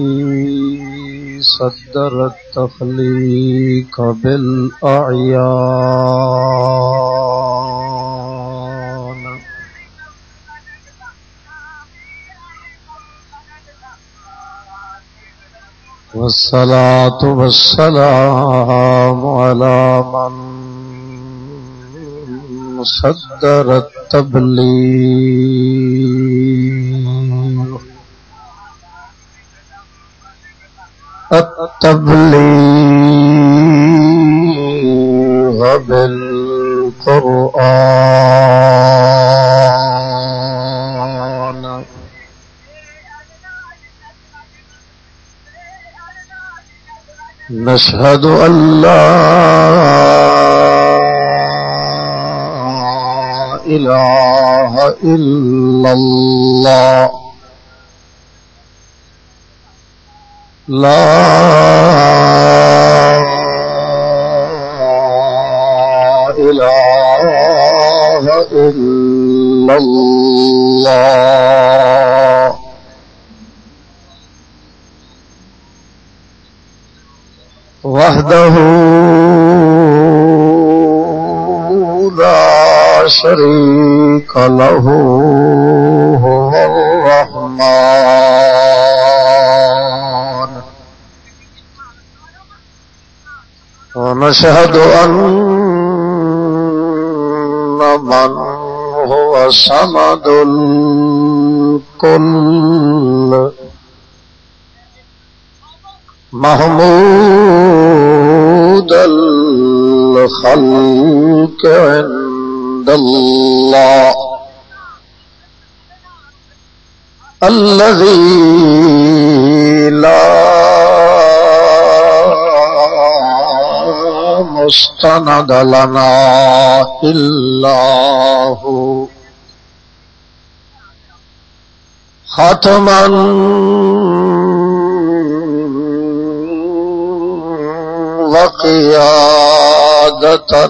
الذي صدر التخليق بالأعيان والصلاة والسلام على من صدر التبليغ بالقرآن نشهد أن لا إله إلا الله لا إله إلا الله وحده لا شريك له هو الرحمن ونشهد أن من هو صمد الكل محمود الخلق عند الله الذي لا مستند لنا إلا هو ختما وقيادة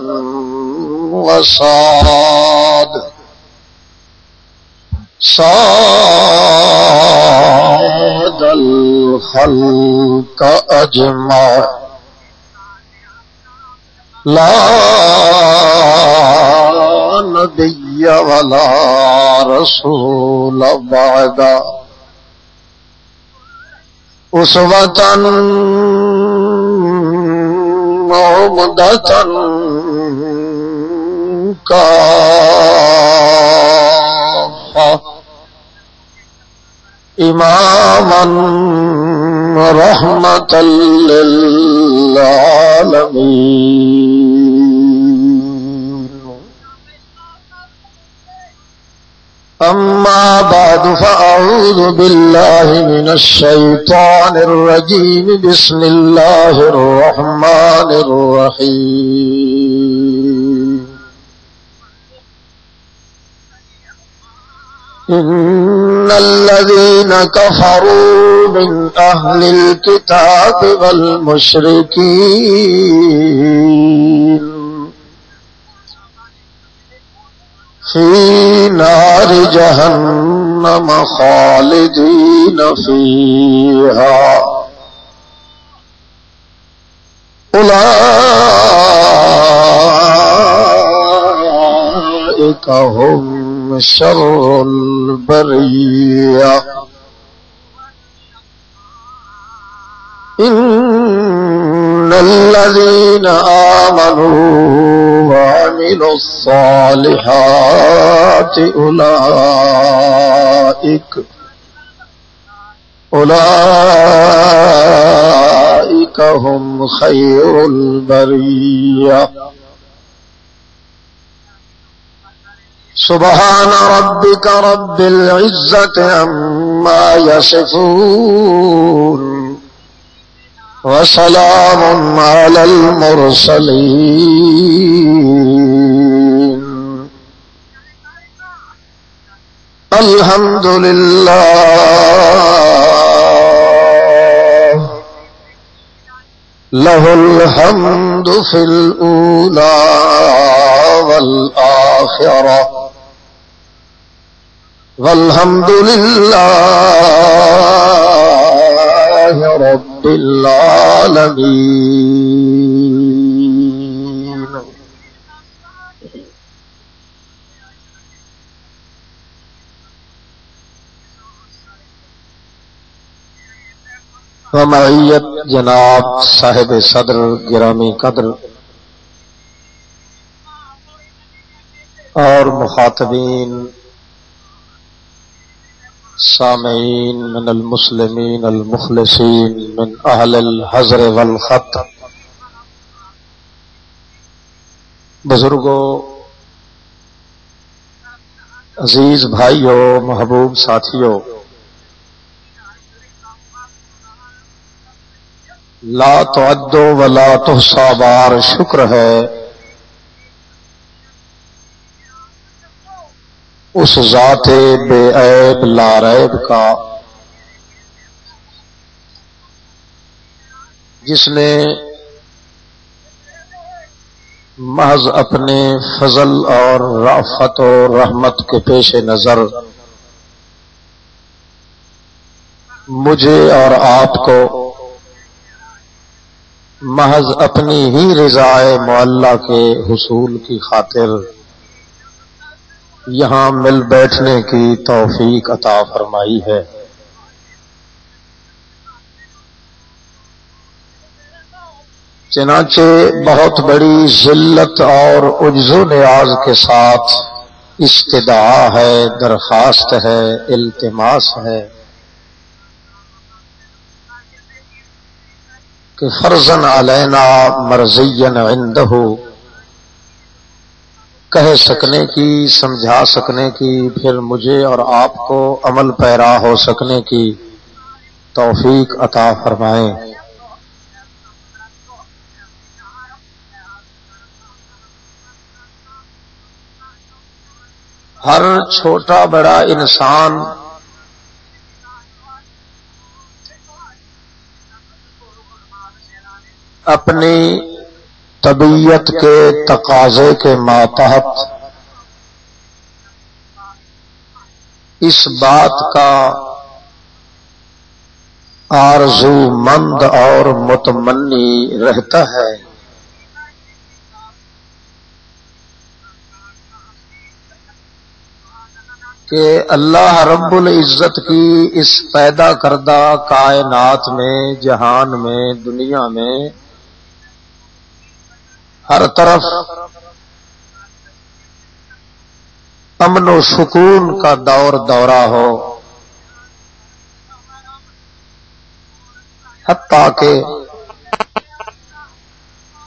وصاد الخلق أجمع لا نبي ولا رسول بعد أسوة عمدة كافة إماما رحمة للعالمين أما بعد فأعوذ بالله من الشيطان الرجيم بسم الله الرحمن الرحيم إن الذين كفروا من أهل الكتاب والمشركين في نار جهنم خالدين فيها أولئك هم شر البرية إن الذين آمنوا وعملوا الصالحات أولئك هم خير البرية سبحان ربك رب العزة عما يصفون وسلام على المرسلين الحمد لله له الحمد في الأولى والآخرة والحمد لله رب العالمين. ومعیت جناب صاحب صدر گرامی قدر اور مخاطبین سامعین من المسلمین المخلصین من اہل الحضر والخط، بزرگوں، عزیز بھائیوں، محبوب ساتھیوں، لا تعد ولا تحصى بار شکر ہے اس ذات بے عیب لا ریب کا جس نے محض اپنے فضل اور رأفت و رحمت کے پیش نظر مجھے اور آپ کو محض اپنی ہی رضائے معلّہ کے حصول کی خاطر یہاں مل بیٹھنے کی توفیق عطا فرمائی ہے۔ چنانچہ بہت بڑی ذلت اور عجز و نیاز کے ساتھ استدعا ہے، درخواست ہے، التماس ہے کہ فرضاً علینا مرضیاً عندہ کہہ سکنے کی، سمجھا سکنے کی، پھر مجھے اور آپ کو عمل پیرا ہو سکنے کی توفیق عطا فرمائیں۔ ہر چھوٹا بڑا انسان اپنی طبیعت کے تقاضے کے ماتحت اس بات کا آرزو مند اور متمنی رہتا ہے کہ اللہ رب العزت کی اس پیدا کردہ کائنات میں، جہان میں، دنیا میں ہر طرف امن و سکون کا دور دورہ ہو، حتیٰ کہ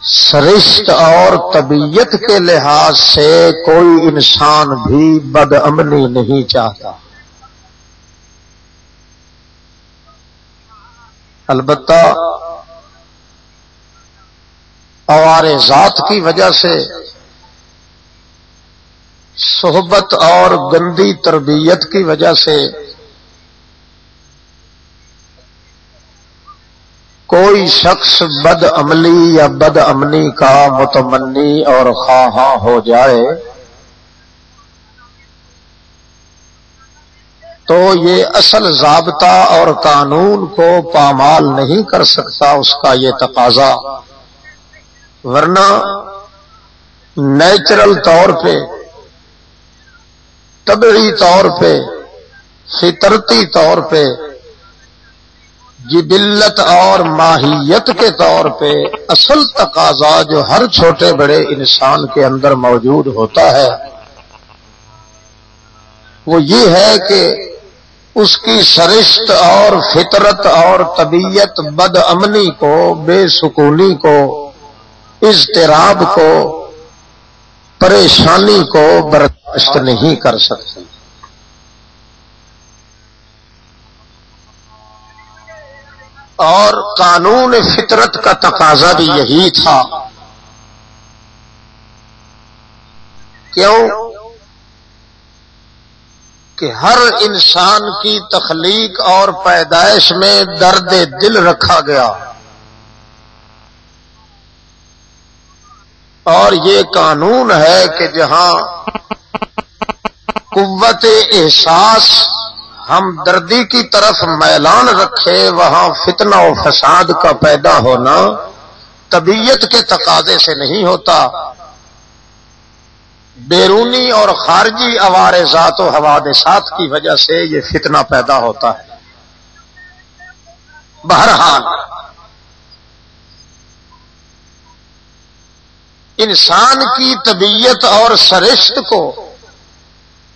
سرشت اور طبیعت کے لحاظ سے کوئی انسان بھی بد امنی نہیں چاہتا۔ البتہ عوارضات کی وجہ سے، صحبت اور گندی تربیت کی وجہ سے کوئی شخص بد عملی یا بد امنی کا متمنی اور خواہاں ہو جائے تو یہ اصل ضابطہ اور قانون کو پامال نہیں کر سکتا اس کا یہ تقاضا، ورنہ نیچرل طور پہ، طبعی طور پہ، فطرتی طور پہ، جبلت اور ماہیت کے طور پہ اصل تقاضا جو ہر چھوٹے بڑے انسان کے اندر موجود ہوتا ہے وہ یہ ہے کہ اس کی سرشت اور فطرت اور طبیعت بد امنی کو، بے سکونی کو، اضطراب کو، پریشانی کو برداشت نہیں کر سکتی۔ اور قانون فطرت کا تقاضا بھی یہی تھا۔ کیوں کہ ہر انسان کی تخلیق اور پیدائش میں درد دل رکھا گیا، اور یہ قانون ہے کہ جہاں قوت احساس ہمدردی کی طرف میلان رکھے وہاں فتنہ و فساد کا پیدا ہونا طبیعت کے تقاضے سے نہیں ہوتا، بیرونی اور خارجی عوارضات و حوادثات کی وجہ سے یہ فتنہ پیدا ہوتا ہے۔ بہرحال انسان کی طبیعت اور سرشت کو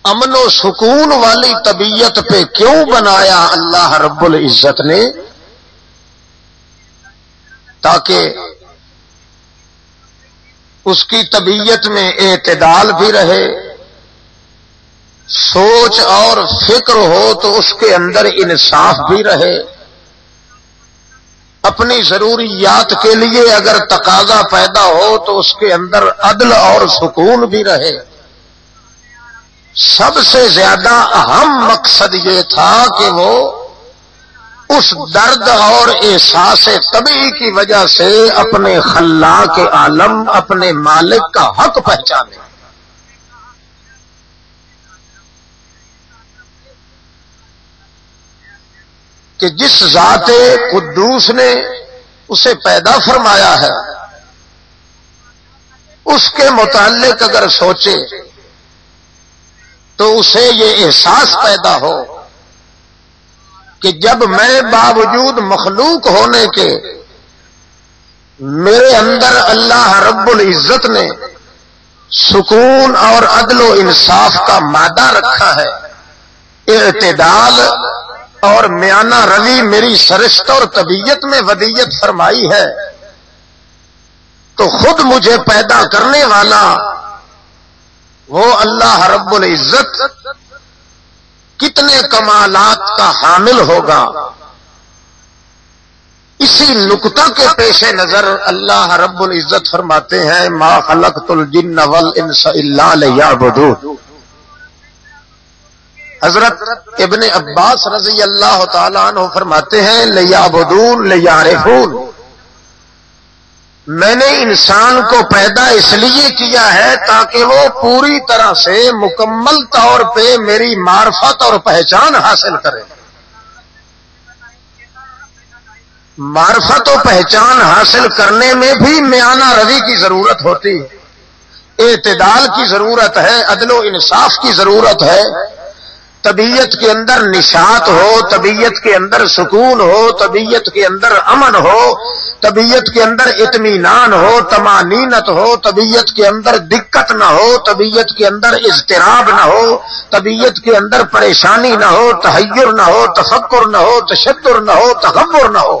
امن و سکون والی طبیعت پہ کیوں بنایا اللہ رب العزت نے؟ تاکہ اس کی طبیعت میں اعتدال بھی رہے، سوچ اور فکر ہو تو اس کے اندر انصاف بھی رہے، اپنی ضروریات کے لیے اگر تقاضا پیدا ہو تو اس کے اندر عدل اور سکون بھی رہے۔ سب سے زیادہ اہم مقصد یہ تھا کہ وہ اس درد اور احساس طبیعی کی وجہ سے اپنے خلاق عالم، اپنے مالک کا حق پہچانے۔ کہ جس ذات قدوس نے اسے پیدا فرمایا ہے اس کے متعلق اگر سوچے تو اسے یہ احساس پیدا ہو کہ جب میں باوجود مخلوق ہونے کے میرے اندر اللہ رب العزت نے سکون اور عدل و انصاف کا مادہ رکھا ہے، اعتدال اور میانہ روی میری سرشت اور طبیعت میں ودیت فرمائی ہے، تو خود مجھے پیدا کرنے والا وہ اللہ رب العزت کتنے کمالات کا حامل ہوگا۔ اسی نقطہ کے پیش نظر اللہ رب العزت فرماتے ہیں ما خلقت الجن والانس الا لیعبدون۔ حضرت ابن عباس رضی اللہ تعالی عنہ فرماتے ہیں لیعبدون لیعرفون، میں نے انسان کو پیدا اس لیے کیا ہے تاکہ وہ پوری طرح سے مکمل طور پہ میری معرفت اور پہچان حاصل کرے۔ معرفت و پہچان حاصل کرنے میں بھی میانہ روی کی ضرورت ہوتی ہے، اعتدال کی ضرورت ہے، عدل و انصاف کی ضرورت ہے۔ طبیعت کے اندر نشاط ہو، طبیعت کے اندر سکون ہو، طبیعت کے اندر امن ہو، طبیعت کے اندر اطمینان ہو، طمانینت ہو، طبیعت کے اندر دقت نہ ہو، طبیعت کے اندر اضطراب نہ ہو، طبیعت کے اندر پریشانی نہ ہو، تحیر نہ ہو، تفکر نہ ہو، تشدد نہ ہو، تکبر نہ ہو۔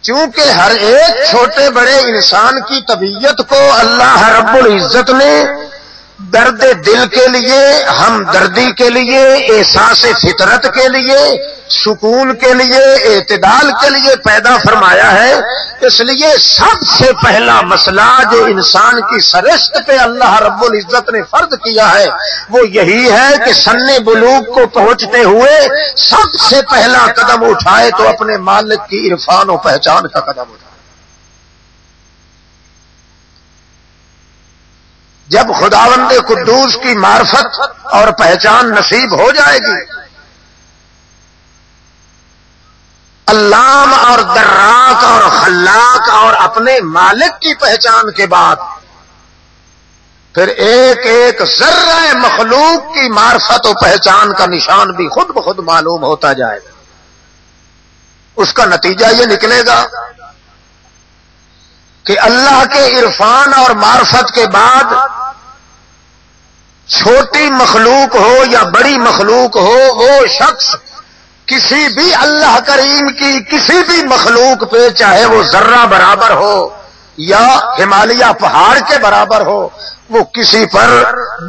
چونکہ ہر ایک چھوٹے بڑے انسان کی طبیعت کو اللہ رب العزت نے درد دل کے لیے، ہمدردی کے لیے، احساس فطرت کے لیے، سکون کے لیے، اعتدال کے لیے پیدا فرمایا ہے۔ اس لیے سب سے پہلا مسئلہ جو انسان کی سرشت پہ اللہ رب العزت نے فرض کیا ہے وہ یہی ہے کہ سن بلوغ کو پہنچتے ہوئے سب سے پہلا قدم اٹھائے تو اپنے مالک کی عرفان و پہچان کا قدم اٹھائے۔ جب خداوند قدوس کی معرفت اور پہچان نصیب ہو جائے گی، علام اور دراک اور خلاق اور اپنے مالک کی پہچان کے بعد پھر ایک ایک ذرہ مخلوق کی معرفت و پہچان کا نشان بھی خود بخود معلوم ہوتا جائے گا۔ اس کا نتیجہ یہ نکلے گا کہ اللہ کے عرفان اور معرفت کے بعد چھوٹی مخلوق ہو یا بڑی مخلوق ہو، وہ شخص کسی بھی اللہ کریم کی کسی بھی مخلوق پہ چاہے وہ ذرہ برابر ہو یا ہمالیہ پہاڑ کے برابر ہو، وہ کسی پر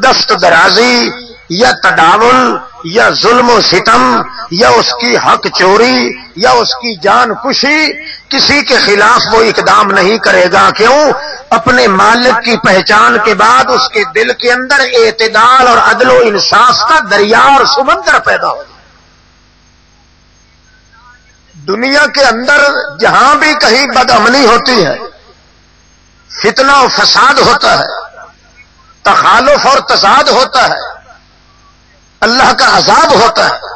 دست درازی یا تداول یا ظلم و ستم یا اس کی حق چوری یا اس کی جان کشی کسی کے خلاف وہ اقدام نہیں کرے گا۔ کیوں؟ اپنے مالک کی پہچان کے بعد اس کے دل کے اندر اعتدال اور عدل و انصاف کا دریا اور سمندر پیدا ہو جائے۔ دنیا کے اندر جہاں بھی کہیں بد امنی ہوتی ہے، فتنہ و فساد ہوتا ہے، تخالف اور تضاد ہوتا ہے، اللہ کا عذاب ہوتا ہے،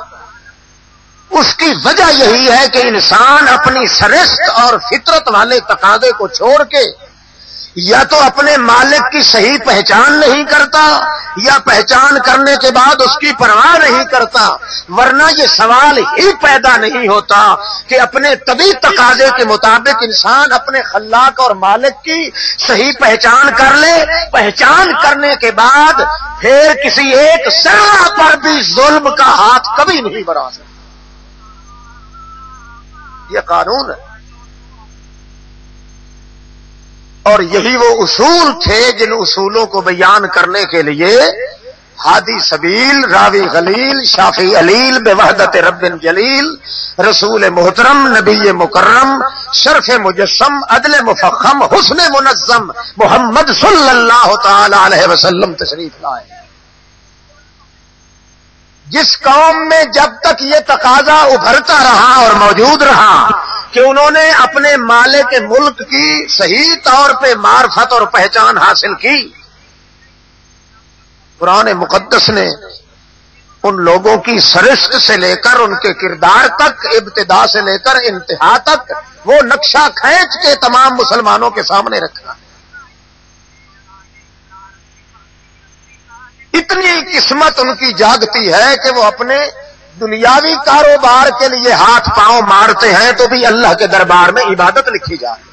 اس کی وجہ یہی ہے کہ انسان اپنی سرشت اور فطرت والے تقاضے کو چھوڑ کے یا تو اپنے مالک کی صحیح پہچان نہیں کرتا یا پہچان کرنے کے بعد اس کی پرواہ نہیں کرتا، ورنہ یہ سوال ہی پیدا نہیں ہوتا کہ اپنے طبی تقاضے کے مطابق انسان اپنے خلاق اور مالک کی صحیح پہچان کر لے، پہچان کرنے کے بعد پھر کسی ایک ذرہ پر بھی ظلم کا ہاتھ کبھی نہیں بڑھا سکتا۔ یہ قانون ہے، اور یہی وہ اصول تھے جن اصولوں کو بیان کرنے کے لیے ہادی سبیل، راوی غلیل، شافی علیل، بوحدت رب جلیل، رسول محترم، نبی مکرم، شرف مجسم، عدل مفخم، حسن منظم محمد صلی اللہ تعالی علیہ وسلم تشریف لائے۔ جس قوم میں جب تک یہ تقاضا ابھرتا رہا اور موجود رہا کہ انہوں نے اپنے مالک ملک کی صحیح طور پہ معرفت اور پہچان حاصل کی، قرآن مقدس نے ان لوگوں کی سرشت سے لے کر ان کے کردار تک، ابتدا سے لے کر انتہا تک وہ نقشہ کھینچ کے تمام مسلمانوں کے سامنے رکھا۔ اتنی قسمت ان کی جاگتی ہے کہ وہ اپنے دنیاوی کاروبار کے لیے ہاتھ پاؤں مارتے ہیں تو بھی اللہ کے دربار میں عبادت لکھی جائے۔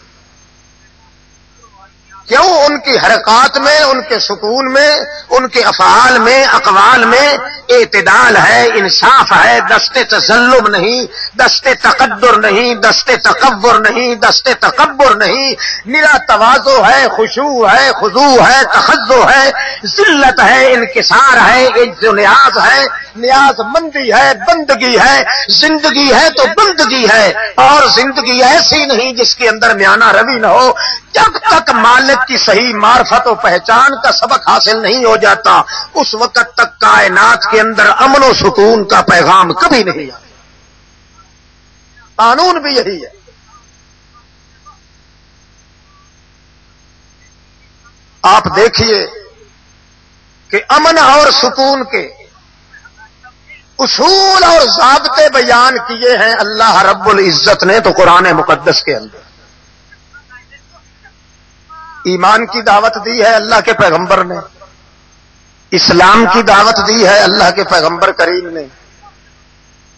کیوں؟ ان کی حرکات میں، ان کے سکون میں، ان کے افعال میں، اقوال میں اعتدال ہے، انصاف ہے، دست تظلم نہیں، دست تقدر نہیں، دست تکبر نہیں، دست تکبر نہیں، نرا تواضع ہے، خشوع ہے، خضوع ہے، تخضع ہے، ذلت ہے، انکسار ہے، عجز و نیاز ہے، نیاز مندی ہے، بندگی ہے، زندگی ہے تو بندگی ہے، اور زندگی ایسی نہیں جس کے اندر میانہ روی نہ ہو۔ جب تک مالک کی صحیح معرفت و پہچان کا سبق حاصل نہیں ہو جاتا اس وقت تک کائنات کے اندر امن و سکون کا پیغام کبھی نہیں آتا۔ قانون بھی یہی ہے۔ آپ دیکھیے کہ امن اور سکون کے اصول اور ضابطے بیان کیے ہیں اللہ رب العزت نے تو قرآن مقدس کے اندر۔ ایمان کی دعوت دی ہے اللہ کے پیغمبر نے، اسلام کی دعوت دی ہے اللہ کے پیغمبر کریم نے۔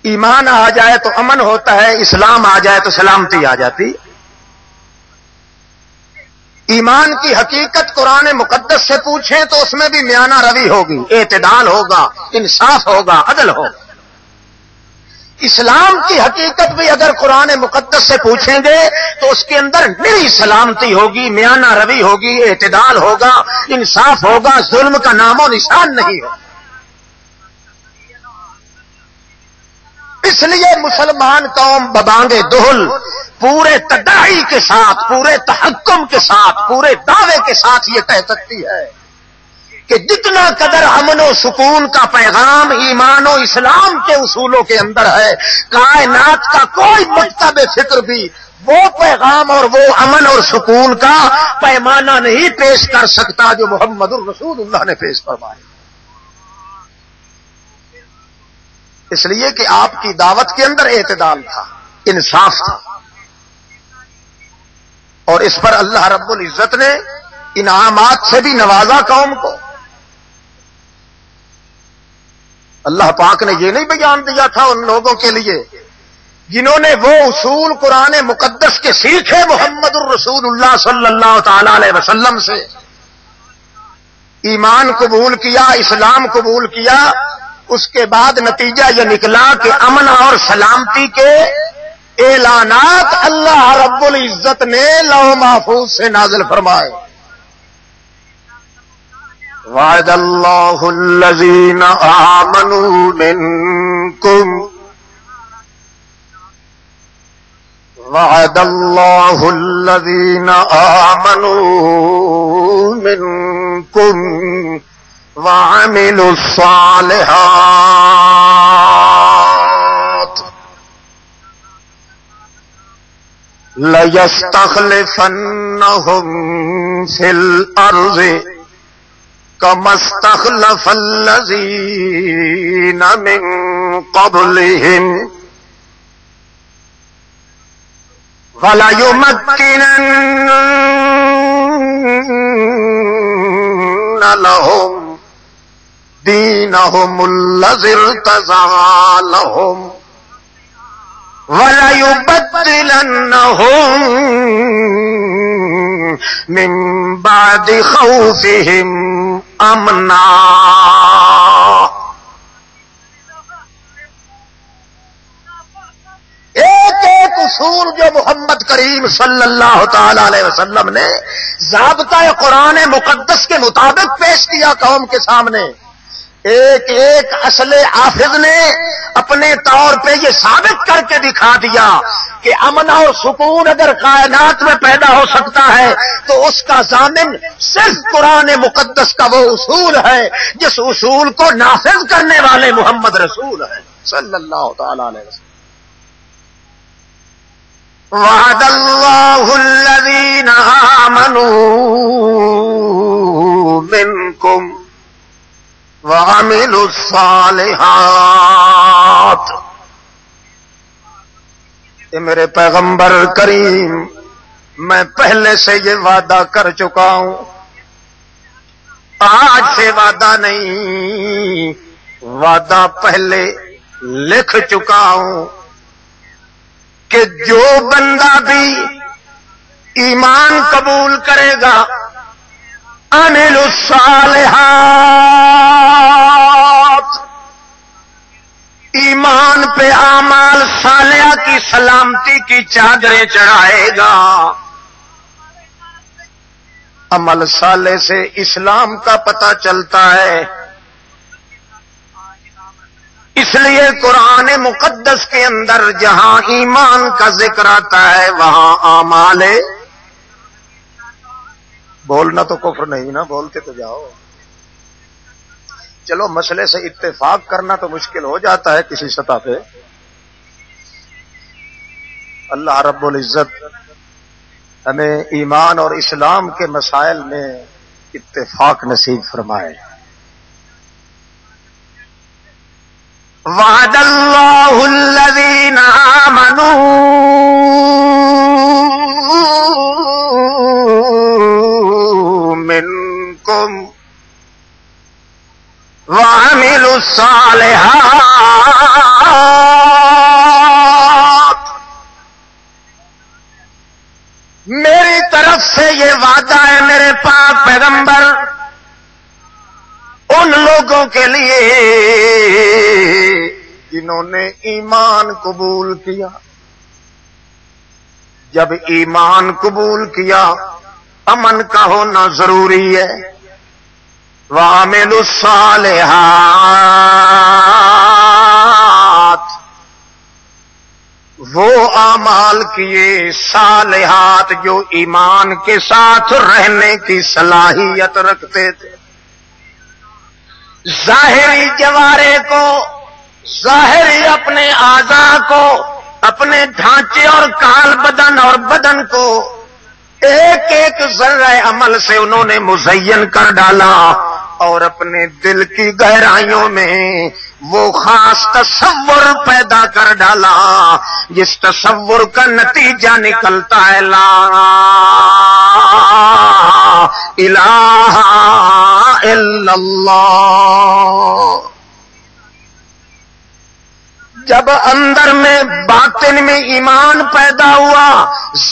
ایمان آ جائے تو امن ہوتا ہے، اسلام آ جائے تو سلامتی آ جاتی۔ ایمان کی حقیقت قرآن مقدس سے پوچھیں تو اس میں بھی میانہ روی ہوگی، اعتدال ہوگا، انصاف ہوگا، عدل ہوگا۔ اسلام کی حقیقت بھی اگر قرآن مقدس سے پوچھیں گے تو اس کے اندر نری سلامتی ہوگی، میانہ روی ہوگی، اعتدال ہوگا، انصاف ہوگا، ظلم کا نام و نشان نہیں ہوگا۔ اس لیے مسلمان قوم ببانگے دہل پورے تداعی کے ساتھ، پورے تحکم کے ساتھ، پورے دعوے کے ساتھ یہ کہہ سکتی ہے کہ جتنا قدر امن و سکون کا پیغام ایمان و اسلام کے اصولوں کے اندر ہے، کائنات کا کوئی مکتب فکر بھی وہ پیغام اور وہ امن اور سکون کا پیمانہ نہیں پیش کر سکتا جو محمد الرسول اللہ نے پیش فرمایا۔ اس لیے کہ آپ کی دعوت کے اندر اعتدال تھا، انصاف تھا، اور اس پر اللہ رب العزت نے انعامات سے بھی نوازا قوم کو۔ اللہ پاک نے یہ نہیں بیان دیا تھا ان لوگوں کے لیے جنہوں نے وہ اصول قرآن مقدس کے سیکھے محمد الرسول اللہ صلی اللہ تعالی علیہ وسلم سے، ایمان قبول کیا، اسلام قبول کیا، اس کے بعد نتیجہ یہ نکلا کہ امن اور سلامتی کے اعلانات اللہ رب العزت نے لوح محفوظ سے نازل فرمائے۔ وعد اللہ الذین آمنوا منکم وعد اللہ الذین آمنوا منکم وعملوا الصالحات لَيَسْتَخْلِفَنَّهُمْ فِي الْأَرْضِ كَمَا اسْتَخْلَفَ الَّذِينَ مِنْ قَبْلِهِمْ وَلَيُمَكِّنَنَّ لَهُمْ دِينَهُمُ الَّذِي ارْتَضَىٰ لَهُمْ وَلَيُبَدِّلَنَّهُمْ مِنْ بَعْدِ خَوْفِهِمْ أَمْنًا. ایک اصول جو محمد کریم صلی اللہ تعالی علیہ وسلم نے ضابطہ قرآن مقدس کے مطابق پیش کیا قوم کے سامنے، ایک ایک اصل حافظ نے اپنے طور پہ یہ ثابت کر کے دکھا دیا کہ امن اور سکون اگر کائنات میں پیدا ہو سکتا ہے تو اس کا ضامن صرف قرآن مقدس کا وہ اصول ہے جس اصول کو نافذ کرنے والے محمد رسول ہیں صلی اللہ تعالی علیہ وسلم. وعد اللہ الذین آمنوا منکم وعملوا الصالحات. یہ میرے پیغمبر کریم میں پہلے سے یہ وعدہ کر چکا ہوں، آج سے وعدہ نہیں، وعدہ پہلے لکھ چکا ہوں کہ جو بندہ بھی ایمان قبول کرے گا عملوا الصالحات، ایمان پہ اعمال صالحہ کی سلامتی کی چادریں چڑھائے گا. عمل صالح سے اسلام کا پتہ چلتا ہے، اس لیے قرآن مقدس کے اندر جہاں ایمان کا ذکر آتا ہے وہاں اعمال. بولنا تو کفر نہیں نا، بول کے تو جاؤ. چلو مسئلے سے اتفاق کرنا تو مشکل ہو جاتا ہے کسی سطح پہ. اللہ رب العزت ہمیں ایمان اور اسلام کے مسائل میں اتفاق نصیب فرمائے. وعد اللہ الذین آمنوا منکم وعملوا الصالحات. میری طرف سے یہ وعدہ ہے میرے پاک پیغمبر ان لوگوں کے لیے جنہوں نے ایمان قبول کیا. جب ایمان قبول کیا امن کا ہونا ضروری ہے. وَعَمِلُوا الصَّالِحَاتِ، وہ اعمال کیے صالحات جو ایمان کے ساتھ رہنے کی صلاحیت رکھتے تھے. ظاہری جوارے کو، ظاہری اپنے اعضاء کو، اپنے ڈھانچے اور کال بدن اور بدن کو ایک ایک ذرہ عمل سے انہوں نے مزین کر ڈالا اور اپنے دل کی گہرائیوں میں وہ خاص تصور پیدا کر ڈالا جس تصور کا نتیجہ نکلتا ہے لا الہ الا اللہ. جب اندر میں باطن میں ایمان پیدا ہوا،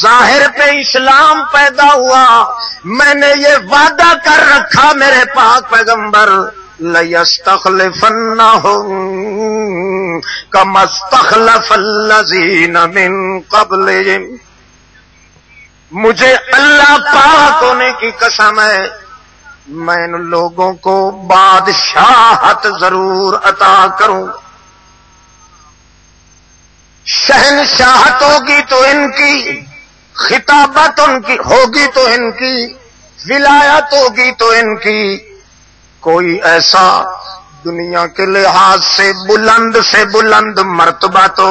ظاہر پہ اسلام پیدا ہوا، میں نے یہ وعدہ کر رکھا میرے پاک پیغمبر لَيَسْتَخْلِفَنَّهُمْ كَمَا اسْتَخْلَفَ الَّذِينَ مِنْ قَبْلِهِمْ. مجھے اللہ پاک ہونے کی قسم ہے میں ان لوگوں کو بادشاہت ضرور عطا کروں. شہنشاہت ہوگی تو ان کی، خطابت ان کی ہوگی تو ان کی، ولایت ہوگی تو ان کی. کوئی ایسا دنیا کے لحاظ سے بلند مرتبہ تو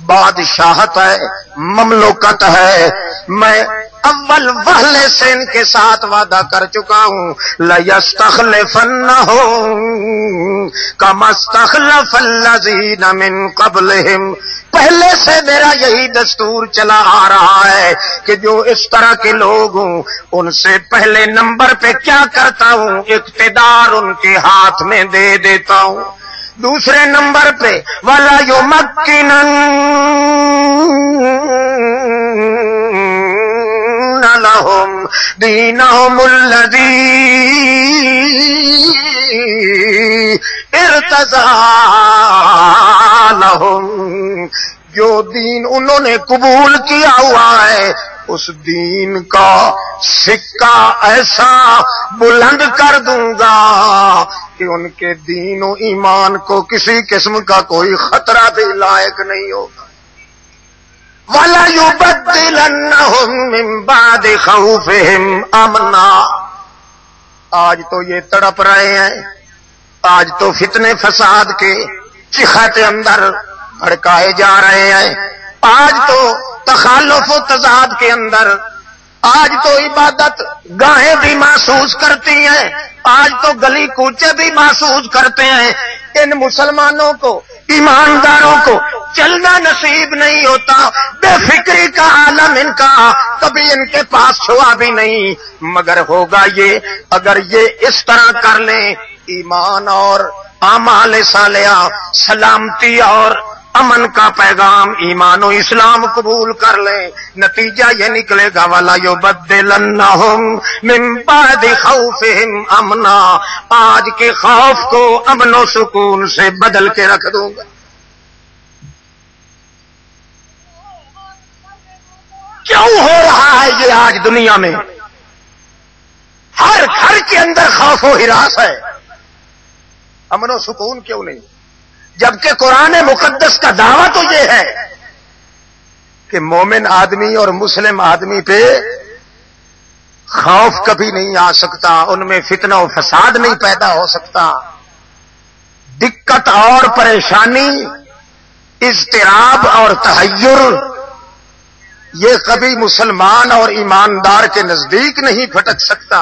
بادشاہت ہے، مملوکت ہے. میں اول وہلے سے ان کے ساتھ وعدہ کر چکا ہوں، لَيَسْتَخْلِفَنَّهُمْ كَمَا اسْتَخْلَفَ الَّذِينَ مِنْ قَبْلِهِمْ. پہلے سے میرا یہی دستور چلا آ رہا ہے کہ جو اس طرح کے لوگ ہوں ان سے پہلے نمبر پہ کیا کرتا ہوں، اقتدار ان کے ہاتھ میں دے دیتا ہوں. دوسرے نمبر پہ وَلَا يُمَكِّنَنَّ لَهُمْ دِينَهُمُ الَّذِي ارْتَضَىٰ لَهُمْ. جو دین انہوں نے قبول کیا ہوا ہے اس دین کا سکہ ایسا بلند کر دوں گا کہ ان کے دین و ایمان کو کسی قسم کا کوئی خطرہ بھی لائق نہیں ہوگا. وَلَا يُبَدِّلَنَّهُم مِّن بَعْدِ خَوْفِهِمْ أَمْنًا. آج تو یہ تڑپ رہے ہیں، آج تو فتنے فساد کے چیخت اندر بھڑکائے جا رہے ہیں، آج تو تخالف و تضاد کے اندر، آج تو عبادت گاہیں بھی محسوس کرتی ہیں، آج تو گلی کوچے بھی محسوس کرتے ہیں. ان مسلمانوں کو، ایمانداروں کو چلنا نصیب نہیں ہوتا. بے فکری کا عالم ان کا کبھی ان کے پاس چھوا بھی نہیں، مگر ہوگا یہ اگر یہ اس طرح کر لیں، ایمان اور اعمال صالحہ، سلامتی اور امن کا پیغام، ایمان و اسلام قبول کر لیں، نتیجہ یہ نکلے گا وَلَا يُبَدِّلَنَّهُم مِّن بَعْدِ خَوْفِهِمْ أَمْنًا. آج کے خوف کو امن و سکون سے بدل کے رکھ دوں گا. کیوں ہو رہا ہے یہ آج دنیا میں؟ ہر گھر کے اندر خوف و ہراس ہے، امن و سکون کیوں نہیں؟ جبکہ قرآن مقدس کا دعویٰ تو یہ ہے کہ مومن آدمی اور مسلم آدمی پہ خوف کبھی نہیں آ سکتا، ان میں فتنہ و فساد نہیں پیدا ہو سکتا، دقت اور پریشانی، اضطراب اور تحیر یہ کبھی مسلمان اور ایماندار کے نزدیک نہیں پھٹک سکتا.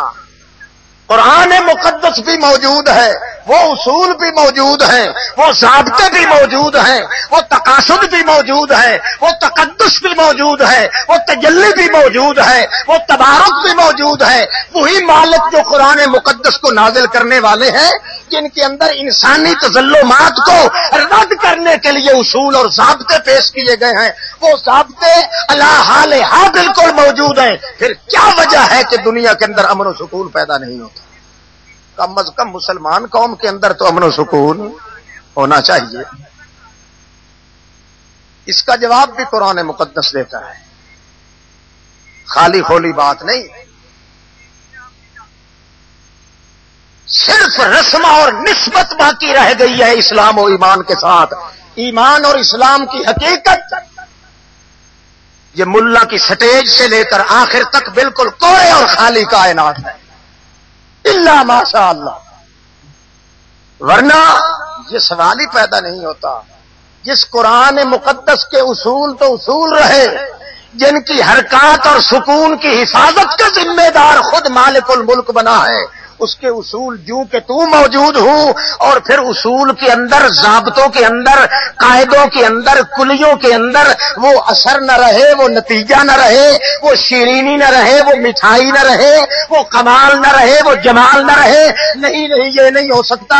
قرآن مقدس بھی موجود ہے، وہ اصول بھی موجود ہیں، وہ ضابطے بھی موجود ہیں، وہ تقاصد بھی موجود ہے، وہ تقدس بھی موجود ہے، وہ تجلی بھی موجود ہے، وہ تبارک بھی موجود ہے. وہی مالک جو قرآن مقدس کو نازل کرنے والے ہیں، جن کے اندر انسانی تظلمات کو رد کرنے کے لیے اصول اور ضابطے پیش کیے گئے ہیں، وہ ضابطے علی حال ہاں بالکل موجود ہیں. پھر کیا وجہ ہے کہ دنیا کے اندر امن و سکون پیدا نہیں ہوتا؟ کم از کم مسلمان قوم کے اندر تو امن و سکون ہونا چاہیے. اس کا جواب بھی قرآن مقدس دیتا ہے، خالی خولی بات نہیں. صرف رسم اور نسبت باقی رہ گئی ہے اسلام و ایمان کے ساتھ. ایمان اور اسلام کی حقیقت یہ ملا کی سٹیج سے لے کر آخر تک بالکل کوڑے اور خالی کائنات ہے، الا ماشاء اللہ. ورنہ یہ سوال ہی پیدا نہیں ہوتا. جس قرآن مقدس کے اصول تو اصول رہے، جن کی حرکات اور سکون کی حفاظت کا ذمہ دار خود مالک الملک بنا ہے، اس کے اصول جو کہ تو موجود ہوں، اور پھر اصول کے اندر، ضابطوں کے اندر، قاعدوں کے اندر، کلیوں کے اندر وہ اثر نہ رہے، وہ نتیجہ نہ رہے، وہ شیرینی نہ رہے، وہ مٹھائی نہ رہے، وہ کمال نہ رہے، وہ جمال نہ رہے. نہیں یہ نہیں ہو سکتا.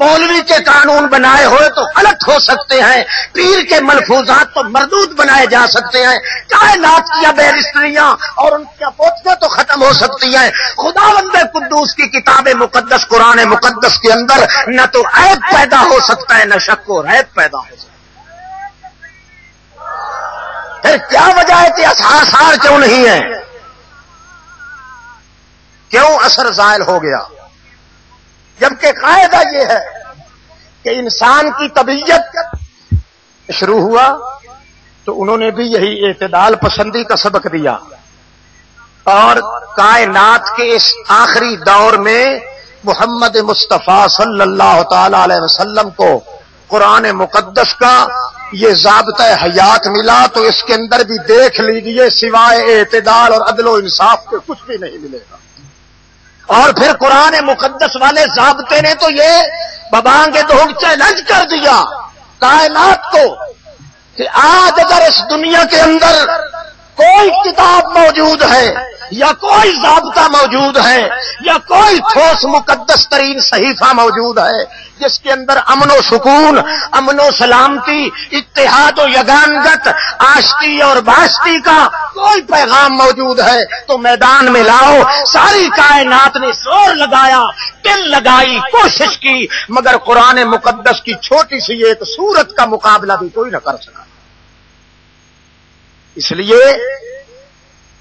مولوی کے قانون بنائے ہوئے تو غلط ہو سکتے ہیں، پیر کے ملفوظات تو مردود بنائے جا سکتے ہیں، کائنات کی بیرسٹریاں اور ان کی پوتیاں تو ختم ہو سکتی ہیں. خداوند قدوس کی کتاب مقدس قرآن مقدس کے اندر نہ تو عیب پیدا ہو سکتا ہے، نہ شک و ریب پیدا ہو سکتا ہے. پھر کیا وجہ ہے کہ آثار کیوں نہیں ہے؟ کیوں اثر زائل ہو گیا؟ جبکہ قاعدہ یہ ہے کہ انسان کی طبیعت شروع ہوا تو انہوں نے بھی یہی اعتدال پسندی کا سبق دیا، اور کائنات کے اس آخری دور میں محمد مصطفیٰ صلی اللہ تعالی علیہ وسلم کو قرآن مقدس کا یہ ضابطہ حیات ملا تو اس کے اندر بھی دیکھ لیجئے سوائے اعتدال اور عدل و انصاف کے کچھ بھی نہیں ملے گا. اور پھر قرآن مقدس والے ضابطے نے تو یہ ببانگ دہنگ چیلنج کر دیا کائنات کو کہ آج اگر اس دنیا کے اندر کوئی کتاب موجود ہے یا کوئی ضابطہ موجود ہے یا کوئی ٹھوس مقدس ترین صحیفہ موجود ہے جس کے اندر امن و سکون، امن و سلامتی، اتحاد و یگانگت، آشتی اور باشتی کا کوئی پیغام موجود ہے تو میدان میں لاؤ. ساری کائنات نے زور لگایا، دل لگائی، کوشش کی، مگر قرآن مقدس کی چھوٹی سی ایک سورت کا مقابلہ بھی کوئی نہ کر سکا. اس لیے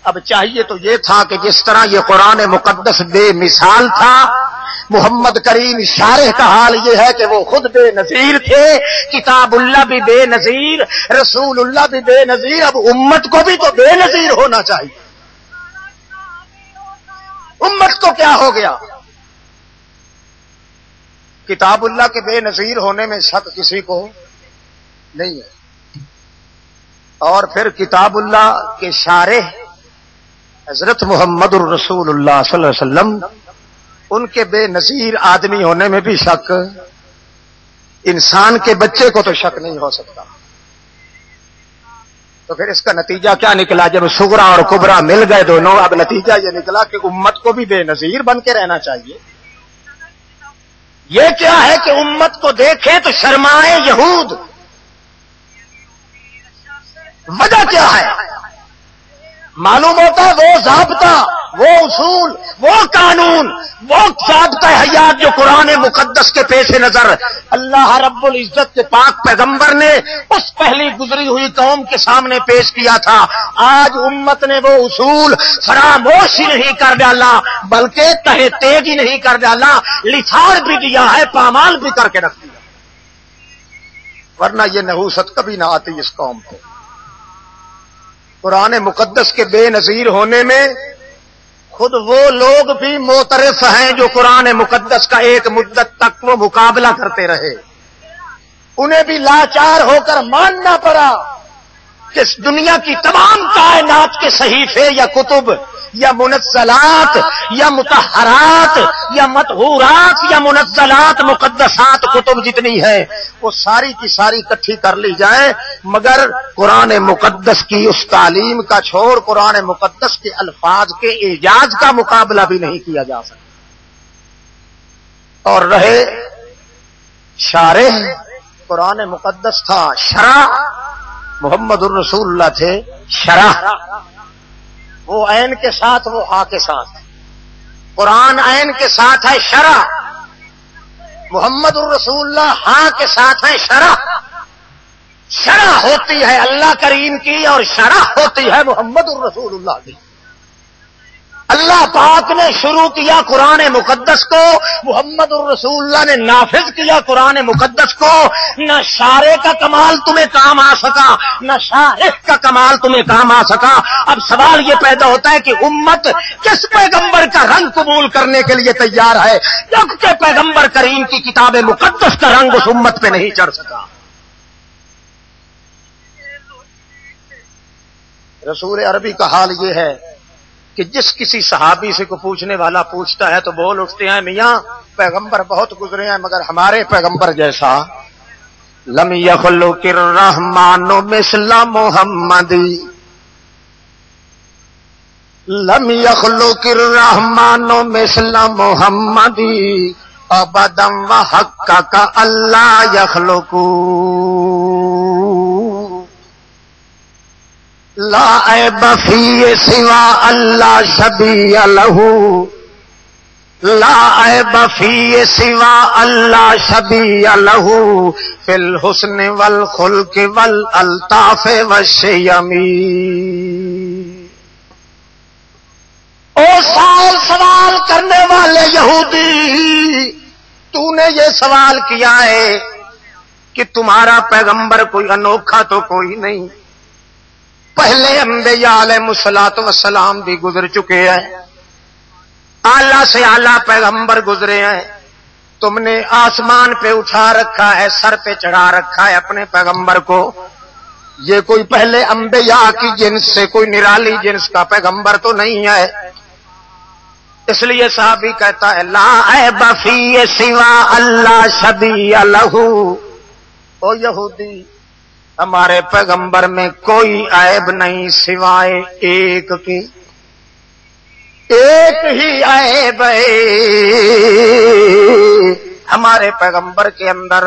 اب چاہیے تو یہ تھا کہ جس طرح یہ قرآن مقدس بے مثال تھا، محمد کریم شارح کا حال یہ ہے کہ وہ خود بے نظیر تھے، کتاب اللہ بھی بے نظیر، رسول اللہ بھی بے نظیر، اب امت کو بھی تو بے نظیر ہونا چاہیے. امت کو کیا ہو گیا؟ کتاب اللہ کے بے نظیر ہونے میں شک کسی کو نہیں ہے. اور پھر کتاب اللہ کے شارح حضرت محمد الرسول اللہ صلی اللہ علیہ وسلم، ان کے بے نظیر آدمی ہونے میں بھی شک، انسان کے بچے کو تو شک نہیں ہو سکتا. تو پھر اس کا نتیجہ کیا نکلا؟ جب صغرا اور کبرا مل گئے دونوں، اب نتیجہ یہ نکلا کہ امت کو بھی بے نظیر بن کے رہنا چاہیے. یہ کیا ہے کہ امت کو دیکھے تو شرمائے یہود. وجہ کیا ہے؟ معلوم ہوتا ہے وہ ضابطہ، وہ اصول، وہ قانون، وہ ضابطہ حیات جو قرآن مقدس کے پیش نظر اللہ رب العزت کے پاک پیغمبر نے اس پہلی گزری ہوئی قوم کے سامنے پیش کیا تھا، آج امت نے وہ اصول فراموش ہی نہیں کر ڈالا بلکہ تہے تیز ہی نہیں کر ڈالا، لساڑ بھی دیا ہے، پامال بھی کر کے رکھ دیا. ورنہ یہ نحوست کبھی نہ آتی اس قوم کو. قرآن مقدس کے بے نظیر ہونے میں خود وہ لوگ بھی معترف ہیں جو قرآن مقدس کا ایک مدت تک وہ مقابلہ کرتے رہے. انہیں بھی لاچار ہو کر ماننا پڑا کہ دنیا کی تمام کائنات کے صحیفے یا کتب یا منزلات یا مطہرات یا مطہورات یا منزلات مقدسات کتب جتنی ہے وہ ساری کی ساری اکٹھی کر لی جائیں، مگر قرآن مقدس کی اس تعلیم کا چھوڑ قرآن مقدس کے الفاظ کے اعجاز کا مقابلہ بھی نہیں کیا جا سکتا. اور رہے شارح، قرآن مقدس تھا شرح، محمد الرسول اللہ تھے شرح. وہ عین کے ساتھ، وہ ہا کے ساتھ. قرآن عین کے ساتھ ہے شرح، محمد الرسول اللہ ہاں کے ساتھ ہے شرح. شرح ہوتی ہے اللہ کریم کی اور شرح ہوتی ہے محمد الرسول اللہ کی. اللہ پاک نے شروع کیا قرآن مقدس کو، محمد الرسول اللہ نے نافذ کیا قرآن مقدس کو. نہ شارع کا کمال تمہیں کام آ سکا، نہ شارح کا کمال تمہیں کام آ سکا. اب سوال یہ پیدا ہوتا ہے کہ امت کس پیغمبر کا رنگ قبول کرنے کے لیے تیار ہے جبکہ پیغمبر کریم کی کتاب مقدس کا رنگ اس امت پہ نہیں چڑھ سکا. رسول عربی کا حال یہ ہے کہ جس کسی صحابی سے کو پوچھنے والا پوچھتا ہے تو بول اٹھتے ہیں میاں پیغمبر بہت گزرے ہیں مگر ہمارے پیغمبر جیسا لم یخلق الرحمن مثل محمد، لم یخلق الرحمن مثل محمد ابدا وحقق اللہ یخلق لا عیب فی سوا اللہ شبیہ لہ، لا عیب فی سوا اللہ شبیہ لہ فی الحسن والخلق والالطاف والشیم. او سوال کرنے والے یہودی، تو نے یہ سوال کیا ہے کہ تمہارا پیغمبر کوئی انوکھا تو کوئی نہیں. پہلے انبیاء علیہ الصلوۃ والسلام بھی گزر چکے ہیں، اعلیٰ سے اعلیٰ پیغمبر گزرے ہیں، تم نے آسمان پہ اٹھا رکھا ہے، سر پہ چڑھا رکھا ہے اپنے پیغمبر کو. یہ کوئی پہلے انبیاء کی جنس سے کوئی نرالی جنس کا پیغمبر تو نہیں ہے. اس لیے صحابی کہتا ہے لا عیب فی سوا اللہ شبیہ لہ. او یہودی، ہمارے پیغمبر میں کوئی عیب نہیں سوائے ایک کی. ایک ہی عیب ہے ہمارے پیغمبر کے اندر،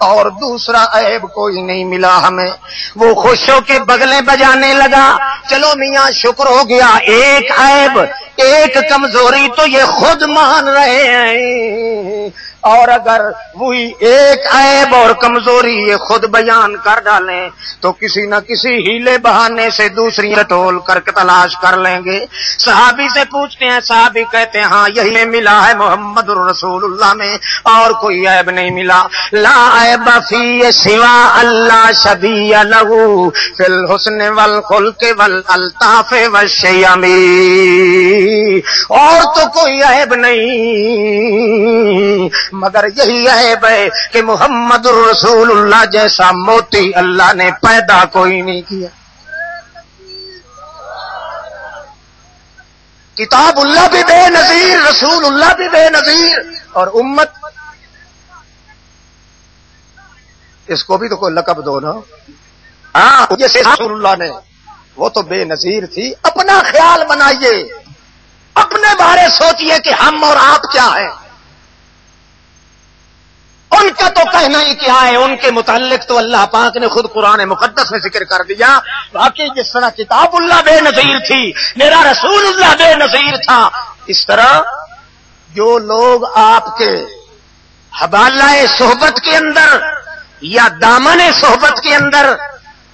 اور دوسرا عیب کوئی نہیں ملا ہمیں. وہ خوش ہو کے بغلیں بجانے لگا. چلو میاں شکر ہو گیا، ایک عیب ایک کمزوری تو یہ خود مان رہے ہیں، اور اگر وہی ایک عیب اور کمزوری یہ خود بیان کر ڈالیں تو کسی نہ کسی ہیلے بہانے سے دوسری ٹول کر کے تلاش کر لیں گے. صحابی سے پوچھتے ہیں، صحابی کہتے ہیں ہاں یہی ملا ہے محمد رسول اللہ میں، اور کوئی عیب نہیں ملا. لا عیب فی سوا اللہ شبیہ لہ فی الحسن والخلق والالطاف والشیم. اور تو کوئی عیب نہیں مگر یہی عیب ہے کہ محمد رسول اللہ جیسا موتی اللہ نے پیدا کوئی نہیں کیا. کتاب اللہ بھی بے نظیر، رسول اللہ بھی بے نظیر، اور امت اس کو بھی تو کوئی لقب دو نا. ہاں جیسے رسول اللہ نے، وہ تو بے نظیر تھی. اپنا خیال بنائیے، اپنے بارے سوچئے کہ ہم اور آپ کیا ہیں. ان کا تو کہنا ہی کیا ہے، ان کے متعلق تو اللہ پاک نے خود قرآن مقدس میں ذکر کر دیا. باقی جس طرح کتاب اللہ بے نظیر تھی، میرا رسول اللہ بے نظیر تھا، اس طرح جو لوگ آپ کے حوالہ صحبت کے اندر یا دامن صحبت کے اندر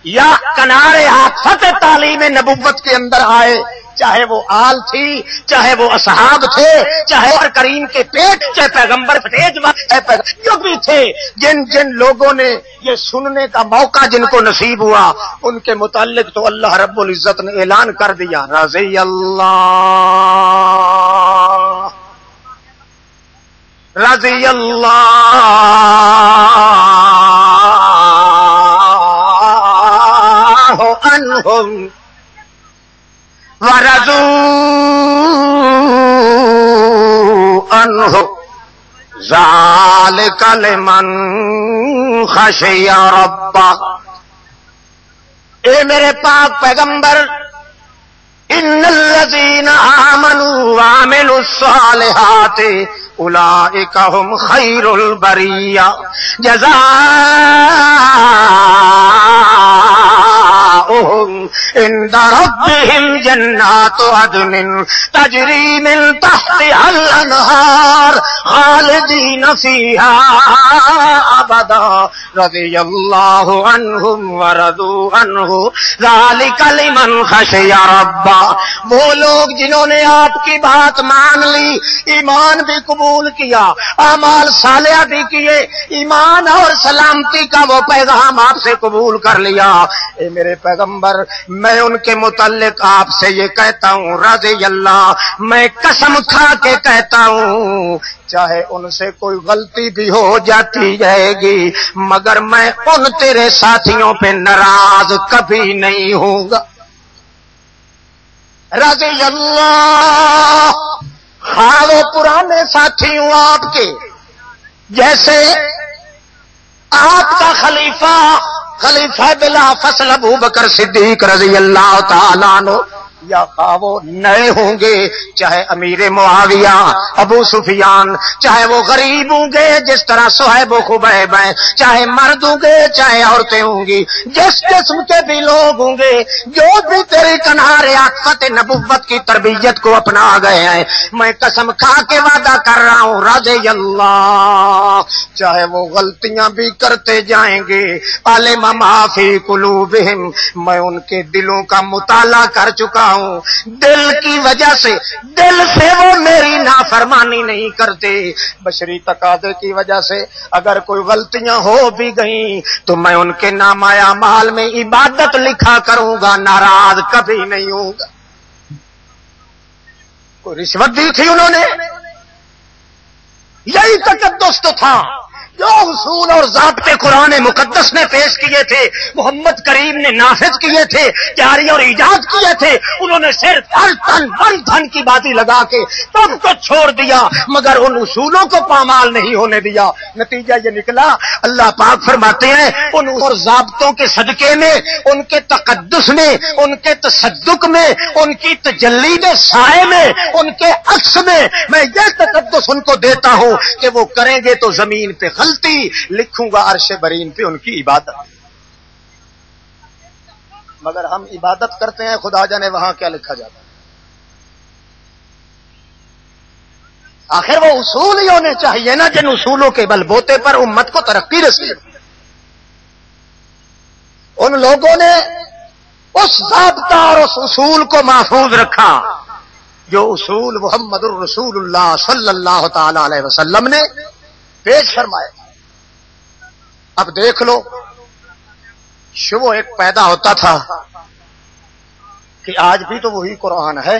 یا کنارے آفت تعلیم نبوت کے اندر آئے، چاہے وہ آل تھی، چاہے وہ اصحاب تھے، چاہے اور کریم کے پیٹ، چاہے پیغمبر جو بھی تھے، جن جن لوگوں نے یہ سننے کا موقع جن کو نصیب ہوا، ان کے متعلق to اللہ رب العزت نے اعلان کر دیا رضی اللہ عنہم ورضوا عنہ ذالک لمن خشی ربہ. اے میرے پاک پیغمبر، ان الذین آمنوا وعملوا الصالحات اولئک هم خیر البریہ جزاؤہم عند ربهم جنات عدن تجری من تحتها الانہار خالدین فیہا ابدا رضی اللہ عنہم ورضوا عنہ ذالک لمن خشی ربہ. وہ لوگ جنہوں نے آپ کی بات مان لی، ایمان بھی قبول کیا، اعمال صالحہ بھی کیے، ایمان اور سلامتی کا وہ پیغام آپ سے قبول کر لیا. اے میرے پیغمبر، میں ان کے متعلق آپ سے یہ کہتا ہوں رضی اللہ، میں قسم کھا کے کہتا ہوں، چاہے ان سے کوئی غلطی بھی ہو جاتی جائے گی مگر میں ان تیرے ساتھیوں پہ ناراض کبھی نہیں ہوں گا. رضی اللہ، ہاں وہ پرانے ساتھی ہوں آپ کے، جیسے آپ کا خلیفہ بلا فصل ابو بکر صدیق رضی اللہ تعالیٰ عنہ، یا وہ نئے ہوں گے، چاہے امیر معاویہ ابو سفیان، چاہے وہ غریب ہوں گے جس طرح صہیب و خبیب ہیں، چاہے مرد ہوں گے چاہے عورتیں ہوں گی، جس قسم کے بھی لوگ ہوں گے، جو بھی تیری کنارے عاطفت نبوت کی تربیت کو اپنا گئے ہیں، میں قسم کھا کے وعدہ کر رہا ہوں رضی اللہ، چاہے وہ غلطیاں بھی کرتے جائیں گے، علم ما فی قلوبہم، میں ان کے دلوں کا مطالعہ کر چکا ہوں، دل کی وجہ سے، دل سے وہ میری نافرمانی نہیں کرتے، بشری تقاضے کی وجہ سے اگر کوئی غلطیاں ہو بھی گئیں تو میں ان کے نامہ اعمال میں عبادت لکھا کروں گا، ناراض کبھی نہیں ہوں گا. کوئی رشوت دی تھی انہوں نے، یہی تقدس تو تھا جو اصول اور ضابطے قرآن مقدس نے پیش کیے تھے، محمد کریم نے نافذ کیے تھے، جاری اور ایجاد کیے تھے، انہوں نے صرف ہر تن من دھن کی باتیں لگا کے تب کو چھوڑ دیا، مگر ان اصولوں کو پامال نہیں ہونے دیا۔ نتیجہ یہ نکلا، اللہ پاک فرماتے ہیں ان اور ضابطوں کے صدقے میں، ان کے تقدس میں، ان کے تصدق میں، ان کی تجلی میں، سائے میں، ان کے عکس میں یہ تقدس ان کو دیتا ہوں کہ وہ کریں گے تو زمین پہ غلطی، لکھوں گا عرش برین پہ ان کی عبادت۔ مگر ہم عبادت کرتے ہیں، خدا جانے وہاں کیا لکھا جاتا ہے۔ آخر وہ اصول ہی ہونے چاہیے نا جن اصولوں کے بل بوتے پر امت کو ترقی نصیب۔ ان لوگوں نے اس ضابطہ اور اس اصول کو محفوظ رکھا جو اصول محمد الرسول اللہ صلی اللہ تعالی علیہ وسلم نے پیش فرمائے۔ اب دیکھ لو، شبہ ایک پیدا ہوتا تھا کہ آج بھی تو وہی قرآن ہے،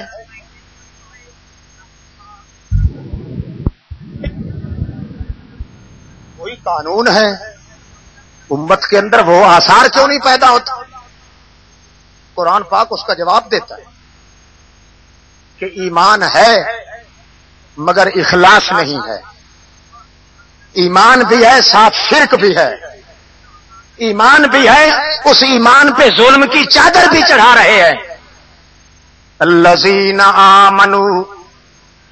وہی قانون ہے، امت کے اندر وہ آثار کیوں نہیں پیدا ہوتا؟ قرآن پاک اس کا جواب دیتا ہے کہ ایمان ہے مگر اخلاص نہیں ہے، ایمان بھی ہے ساتھ شرک بھی ہے، ایمان بھی ہے اس ایمان پہ ظلم کی چادر بھی چڑھا رہے ہیں۔ الذین آمنوا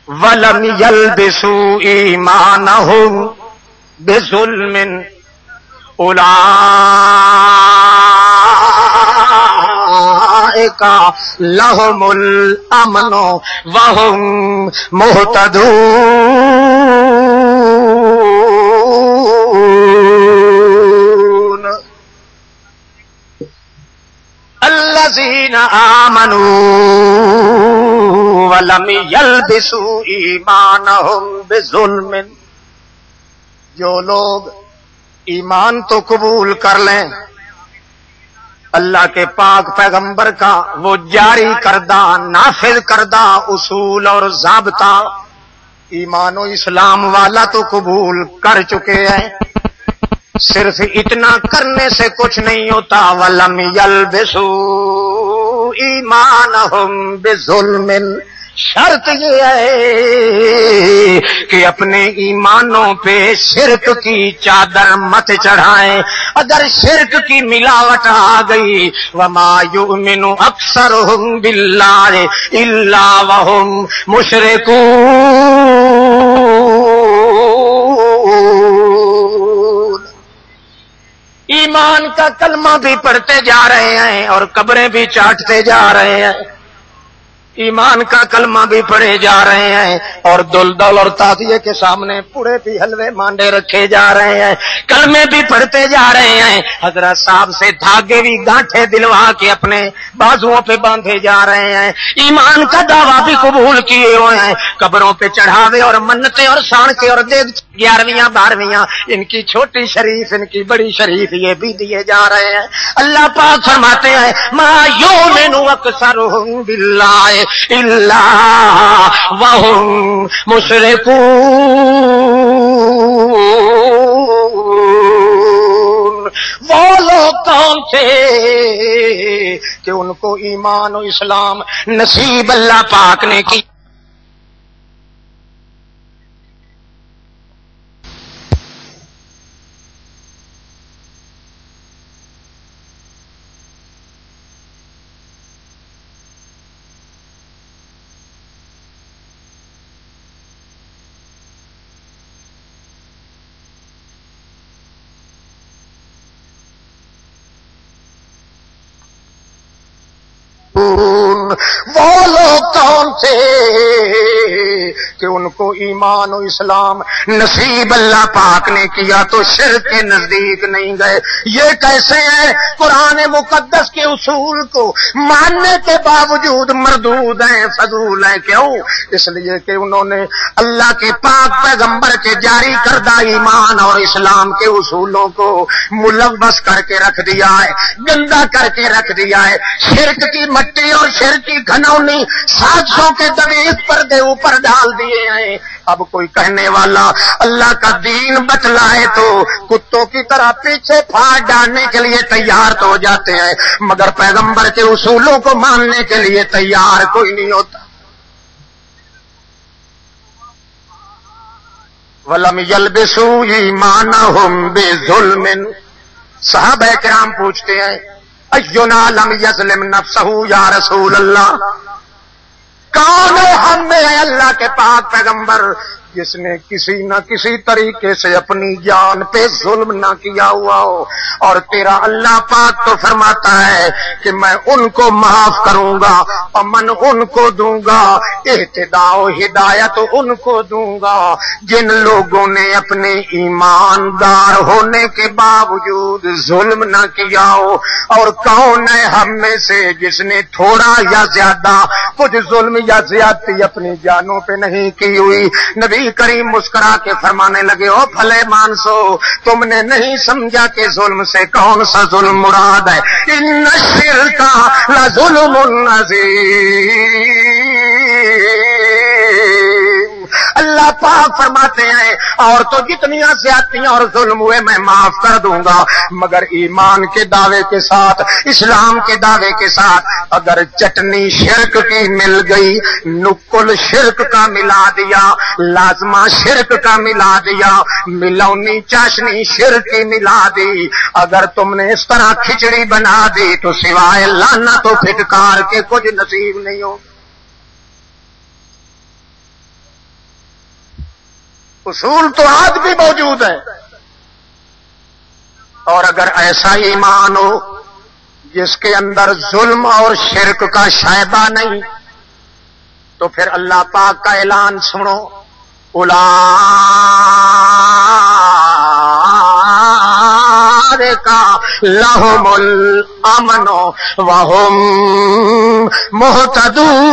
ولم یلبسوا ایمانہم بظلم اولئک لہم الامن وہم مہتدون۔ الذین آمنوا ولم یلبسوا ایمانہم بظلم، جو لوگ ایمان تو قبول کر لیں، اللہ کے پاک پیغمبر کا وہ جاری کردہ نافذ کردہ اصول اور ضابطہ ایمان و اسلام والا تو قبول کر چکے ہیں، صرف اتنا کرنے سے کچھ نہیں ہوتا۔ وَلَمْ يَلْبِسُوا ایمانہم بظلم، شرط یہ ہے کہ اپنے ایمانوں پہ شرک کی چادر مت چڑھائیں۔ اگر شرک کی ملاوٹ آ گئی، وَمَا يُؤْمِنُ أَكْثَرُهُم بِاللَّهِ إِلَّا وَهُمْ مُشْرِكُونَ۔ ایمان کا کلمہ بھی پڑھتے جا رہے ہیں اور قبریں بھی چاٹتے جا رہے ہیں، ایمان کا کلمہ بھی پڑھے جا رہے ہیں اور دلدل اور تعزیے کے سامنے پورے بھی حلوے مانڈے رکھے جا رہے ہیں، کلمے بھی پڑھتے جا رہے ہیں، حضرت صاحب سے دھاگے بھی گانٹھے دلوا کے اپنے بازوؤں پہ باندھے جا رہے ہیں، ایمان کا دعویٰ بھی قبول کیے ہوئے ہیں، قبروں پہ چڑھاوے اور منتیں اور سانکے اور دیگ 11ویں 12ویں ان کی چھوٹی شریف ان کی بڑی شریف یہ بھی دیے جا رہے ہیں۔ اللہ پاک فرماتے ہیں ما یؤمن اکثرهم باللہ الا وهم مشرکون۔ وہ لوگ کون تھے کہ ان کو ایمان و اسلام نصیب اللہ پاک نے کی؟ وہ لوگ کون تھے کہ ان کو ایمان و اسلام نصیب اللہ پاک نے کیا تو شرک کے نزدیک نہیں گئے؟ یہ کیسے ہیں؟ قرآن مقدس کے اصول کو ماننے کے باوجود مردود ہیں، فضول ہیں۔ کیوں؟ اس لیے کہ انہوں نے اللہ کے پاک پیغمبر کے جاری کردہ ایمان اور اسلام کے اصولوں کو ملوث کر کے رکھ دیا ہے، گندا کر کے رکھ دیا ہے، شرک کی مٹی اور شرک کی گھنونی سازشوں کے دویز پردے اوپر ڈال دیا دیے ہیں. اب کوئی کہنے والا اللہ کا دین بتلائے تو کتوں کی طرح پیچھے پھاڑ ڈالنے کے لیے تیار تو ہو جاتے ہیں، مگر پیغمبر کے اصولوں کو ماننے کے لیے تیار کوئی نہیں ہوتا. وَلَمْ يَلْبِسُوا إِيمَانَهُمْ بِظُلْمٍ. صحابہ کرام پوچھتے ہیں اَيُّنَا لَمْ يَظْلِمْ نَفْسَهُ یا رسول اللہ، کون ہے ہم میں ہے اللہ کے پاک پیغمبر جس نے کسی نہ کسی طریقے سے اپنی جان پہ ظلم نہ کیا ہوا ہو؟ اور تیرا اللہ پاک تو فرماتا ہے کہ میں ان کو معاف کروں گا، امن ان کو دوں گا، اہتداء و ہدایت ان کو دوں گا جن لوگوں نے اپنے ایماندار ہونے کے باوجود ظلم نہ کیا ہو. اور کون ہے ہم میں سے جس نے تھوڑا یا زیادہ کچھ ظلم یا زیادتی اپنی جانوں پہ نہیں کی ہوئی؟ نبی کریم مسکرا کے فرمانے لگے او بھلے مانسو، تم نے نہیں سمجھا کہ ظلم سے کون سا ظلم مراد ہے. ان الشرک لظلم عظیم. اللہ پاک فرماتے ہیں اور تو جتنی زیادتیاں اور ظلم ہوئے میں معاف کر دوں گا، مگر ایمان کے دعوے کے ساتھ، اسلام کے دعوے کے ساتھ اگر چٹنی شرک کی مل گئی، نکل شرک کا ملا دیا، لازمہ شرک کا ملا دیا، ملونی چاشنی شرک کی ملا دی، اگر تم نے اس طرح کھچڑی بنا دی تو سوائے لعنت و پھٹکار کے کچھ نصیب نہیں ہو. اصول تو آج بھی موجود ہے، اور اگر ایسا ایمان ہو جس کے اندر ظلم اور شرک کا شائبہ نہیں تو پھر اللہ پاک کا اعلان سنو، اولئک لہم الامن وہم مہتدون.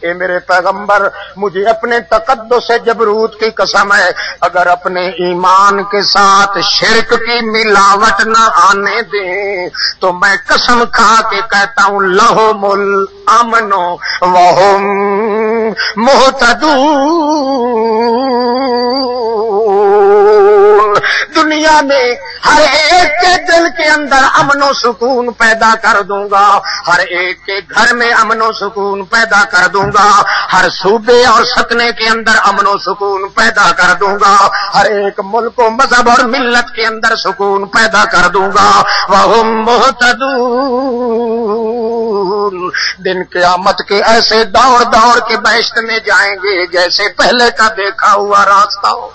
اے میرے پیغمبر، مجھے اپنے تقدس جبروت کی قسم ہے، اگر اپنے ایمان کے ساتھ شرک کی ملاوٹ نہ آنے دیں تو میں قسم کھا کے کہتا ہوں لہم الامن وہم مہتدون. دنیا میں ہر ایک کے دل کے اندر امن و سکون پیدا کر دوں گا، ہر ایک کے گھر میں امن و سکون پیدا کر دوں گا، ہر صوبے اور سکنے کے اندر امن و سکون پیدا کر دوں گا، ہر ایک ملک و مذہب اور ملت کے اندر سکون پیدا کر دوں گا. وَهُمْ مُهْتَدُونَ. دن قیامت کے ایسے دوڑ دوڑ کے بہشت میں جائیں گے جیسے پہلے کا دیکھا ہوا راستہ ہو.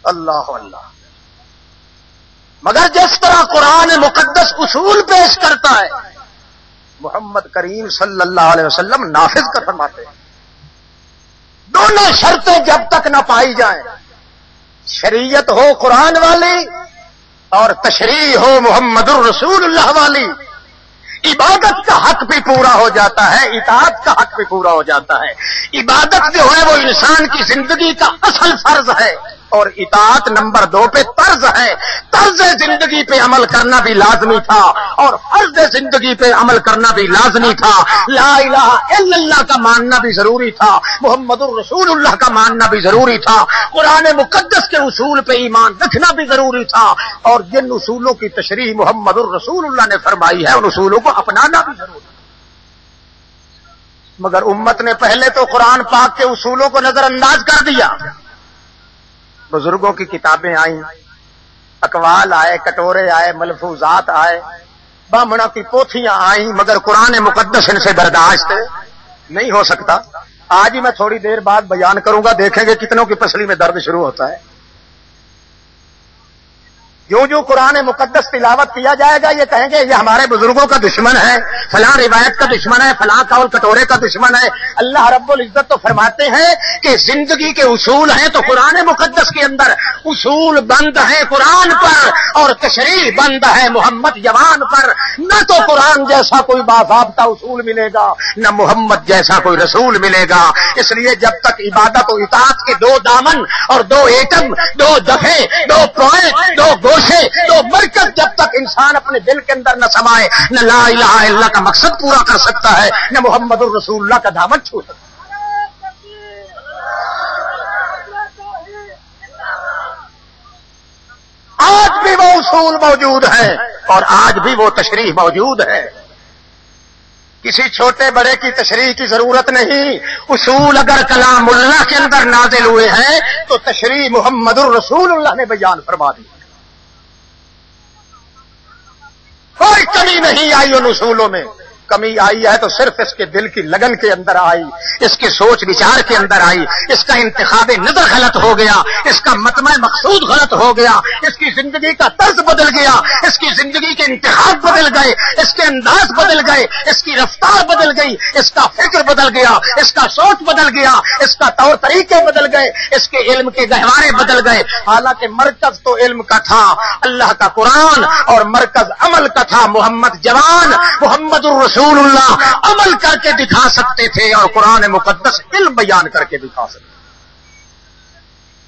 اللہ اللہ. مگر جس طرح قرآن مقدس اصول پیش کرتا ہے محمد کریم صلی اللہ علیہ وسلم نافذ کر فرماتے ہیں. دونوں شرطیں جب تک نہ پائی جائیں، شریعت ہو قرآن والی اور تشریع ہو محمد الرسول اللہ والی، عبادت کا حق بھی پورا ہو جاتا ہے، اطاعت کا حق بھی پورا ہو جاتا ہے. عبادت جو ہے وہ انسان کی زندگی کا اصل فرض ہے، اور اطاعت نمبر 2 پہ طرز ہے. طرز زندگی پہ عمل کرنا بھی لازمی تھا اور فرض زندگی پہ عمل کرنا بھی لازمی تھا. لا الہ الا اللہ کا ماننا بھی ضروری تھا، محمد الرسول اللہ کا ماننا بھی ضروری تھا، قرآن مقدس کے اصول پہ ایمان رکھنا بھی ضروری تھا، اور جن اصولوں کی تشریح محمد الرسول اللہ نے فرمائی ہے ان اصولوں کو اپنانا بھی ضروری تھا. مگر امت نے پہلے تو قرآن پاک کے اصولوں کو نظر انداز کر دیا. بزرگوں کی کتابیں آئیں، اقوال آئے، کٹورے آئے، ملفوظات آئے، بامنا کی پوتھیاں آئیں، مگر قرآن مقدس ان سے برداشت نہیں ہو سکتا. آج ہی میں تھوڑی دیر بعد بیان کروں گا، دیکھیں گے کتنوں کی پسلی میں درد شروع ہوتا ہے. جو قرآن مقدس تلاوت کیا جائے گا یہ کہیں گے یہ ہمارے بزرگوں کا دشمن ہے، فلاں روایت کا دشمن ہے، فلاں قول کٹورے کا دشمن ہے. اللہ رب العزت تو فرماتے ہیں کہ زندگی کے اصول ہیں تو قرآن مقدس کے اندر اصول بند ہیں قرآن پر، اور تشریع بند ہے محمد جوان پر. نہ تو قرآن جیسا کوئی باضابطہ اصول ملے گا، نہ محمد جیسا کوئی رسول ملے گا. اس لیے جب تک عبادت و اطاعت کے 2 دامن اور 2 ایٹم، 2 دفعے، 2 پوائنٹ، 2 گوشے، 2 مرکز جب تک انسان اپنے دل کے اندر نہ سمائے، نہ لا الہ الا اللہ کا مقصد پورا کر سکتا ہے، نہ محمد الرسول اللہ کا دامن چھو سکتا ہے۔ آج بھی وہ اصول موجود ہیں اور آج بھی وہ تشریح موجود ہے۔ کسی چھوٹے بڑے کی تشریح کی ضرورت نہیں، اصول اگر کلام اللہ کے اندر نازل ہوئے ہیں تو تشریح محمد الرسول اللہ نے بیان فرما دی۔ کوئی کمی نہیں آئی ان اصولوں میں، کمی آئی ہے تو صرف اس کے دل کی لگن کے اندر آئی، اس کے سوچ وچار کے اندر آئی، اس کا انتخاب نظر غلط ہو گیا، اس کا مطمع مقصود غلط ہو گیا، اس کی زندگی کا طرز بدل گیا، اس کی زندگی کے انتخاب بدل گئے، اس کے انداز بدل گئے، اس کی رفتار بدل گئی، اس کا فکر بدل گیا، اس کا سوچ بدل گیا، اس کا طور طریقے بدل گئے، اس کے علم کے گہوارے بدل گئے۔ حالانکہ مرکز تو علم کا تھا اللہ کا قرآن، اور مرکز عمل کا تھا محمد جوان محمد الرسول اللہ، عمل کر کے دکھا سکتے تھے اور قرآن مقدس علم بیان کر کے دکھا سکتے۔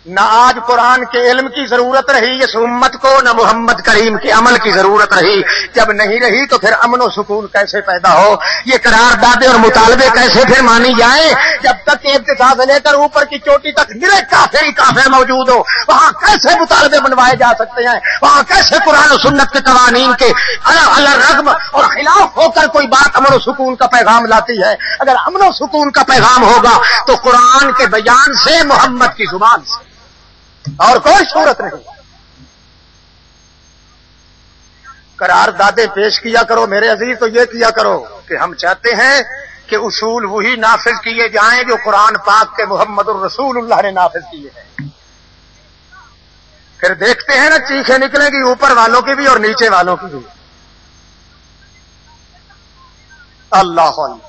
نہ آج قرآن کے علم کی ضرورت رہی اس امت کو، نہ محمد کریم کے عمل کی ضرورت رہی۔ جب نہیں رہی تو پھر امن و سکون کیسے پیدا ہو، یہ قراردادیں اور مطالبے کیسے پھر مانی جائیں؟ جب تک ابتدا سے لے کر اوپر کی چوٹی تک نرے کافر ہی کافر موجود ہو، وہاں کیسے مطالبے بنوائے جا سکتے ہیں؟ وہاں کیسے قرآن و سنت کے قوانین کے الرغم اور خلاف ہو کر کوئی بات امن و سکون کا پیغام لاتی ہے؟ اگر امن و سکون کا پیغام ہوگا تو قرآن کے بیان سے، محمد کی زبان سے، اور کوئی صورت نہیں۔ قراردادیں پیش کیا کرو میرے عزیز تو یہ کیا کرو کہ ہم چاہتے ہیں کہ اصول وہی نافذ کیے جائیں جو قرآن پاک کے محمد الرسول اللہ نے نافذ کیے ہیں۔ پھر دیکھتے ہیں نا چیخیں نکلیں گی اوپر والوں کی بھی اور نیچے والوں کی بھی۔ اللہ اللہ،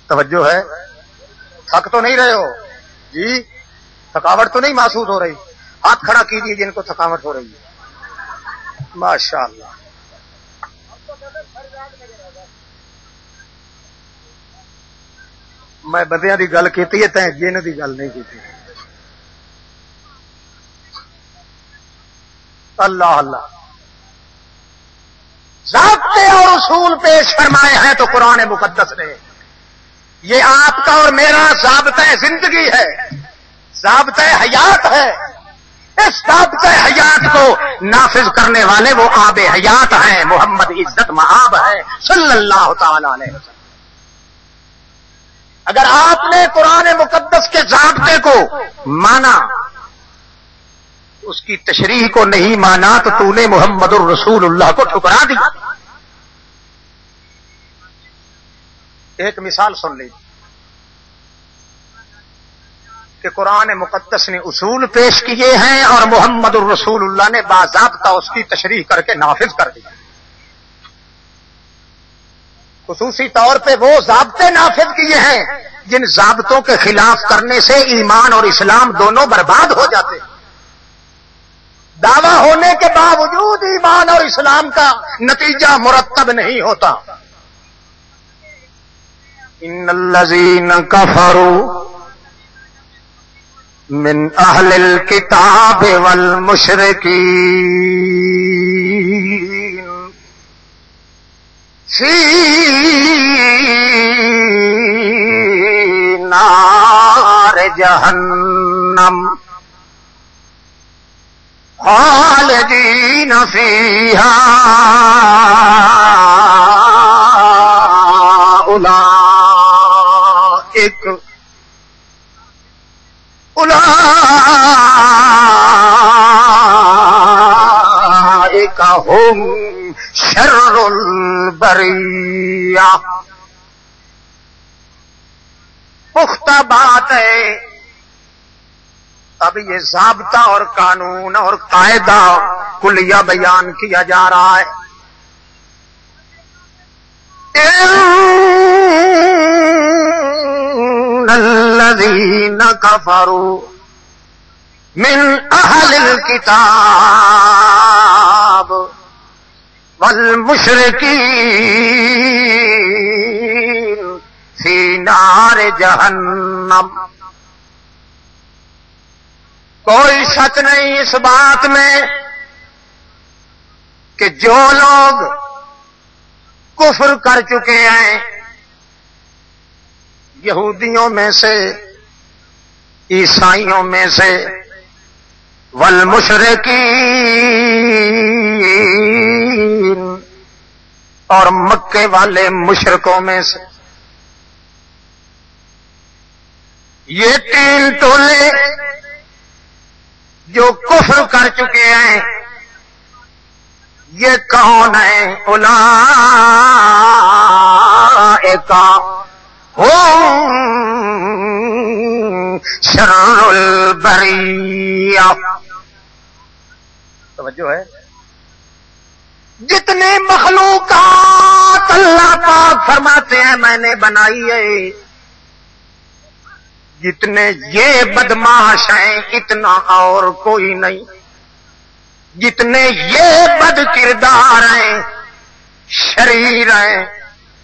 توجہ ہے؟ تھک تو نہیں رہے ہو جی؟ تھکاوٹ تو نہیں محسوس ہو رہی؟ ہاتھ کھڑا کیجیے جن کو تھکاوٹ ہو رہی ہے۔ ماشاء اللہ۔ میں بدیاں دی گل کیتی ہے تے جن دی گل نہیں کیتی۔ اللہ اللہ، ضابطے اور اصول پیش فرمائے ہیں تو قرآن مقدس نے، یہ آپ کا اور میرا ضابطہ زندگی ہے، ضابطہ حیات ہے۔ اس ضابطہ حیات کو نافذ کرنے والے وہ آب حیات ہیں، محمد عزت مآب ہے صلی اللہ تعالی علیہ وسلم۔ اگر آپ نے قرآن مقدس کے ضابطے کو مانا، اس کی تشریح کو نہیں مانا تو تو نے محمد الرسول اللہ کو ٹھکرا دیا۔ ایک مثال سن لیجیے کہ قرآن مقدس نے اصول پیش کیے ہیں اور محمد الرسول اللہ نے باضابطہ اس کی تشریح کر کے نافذ کر دیا۔ خصوصی طور پہ وہ ضابطے نافذ کیے ہیں جن ضابطوں کے خلاف کرنے سے ایمان اور اسلام دونوں برباد ہو جاتے ہیں۔ دعویٰ ہونے کے باوجود ایمان اور اسلام کا نتیجہ مرتب نہیں ہوتا۔ ان الذین کفروا من اہل الکتاب والمشرکین فی نار جہنم خالدین فیہا اولئک ہم شر البریہ۔ پختہ بات ہے، اب یہ ضابطہ اور قانون اور قاعدہ کلیہ بیان کیا جا رہا ہے۔ الذین کفروا من اہل الکتاب والمشرکین فی نار جہنم۔ کوئی شک نہیں اس بات میں کہ جو لوگ کفر کر چکے ہیں یہودیوں میں سے، عیسائیوں میں سے، والمشرکین، اور مکے والے مشرکوں میں سے، یہ تین ٹولے جو کفر کر چکے ہیں یہ کون ہیں؟ اولئک ہم شر البریہ. توجہ ہے؟ جتنے مخلوقات اللہ پاک فرماتے ہیں میں نے بنائی ہے، جتنے یہ بدماش ہیں اتنا اور کوئی نہیں، جتنے یہ بد کردار ہیں، شریر ہیں،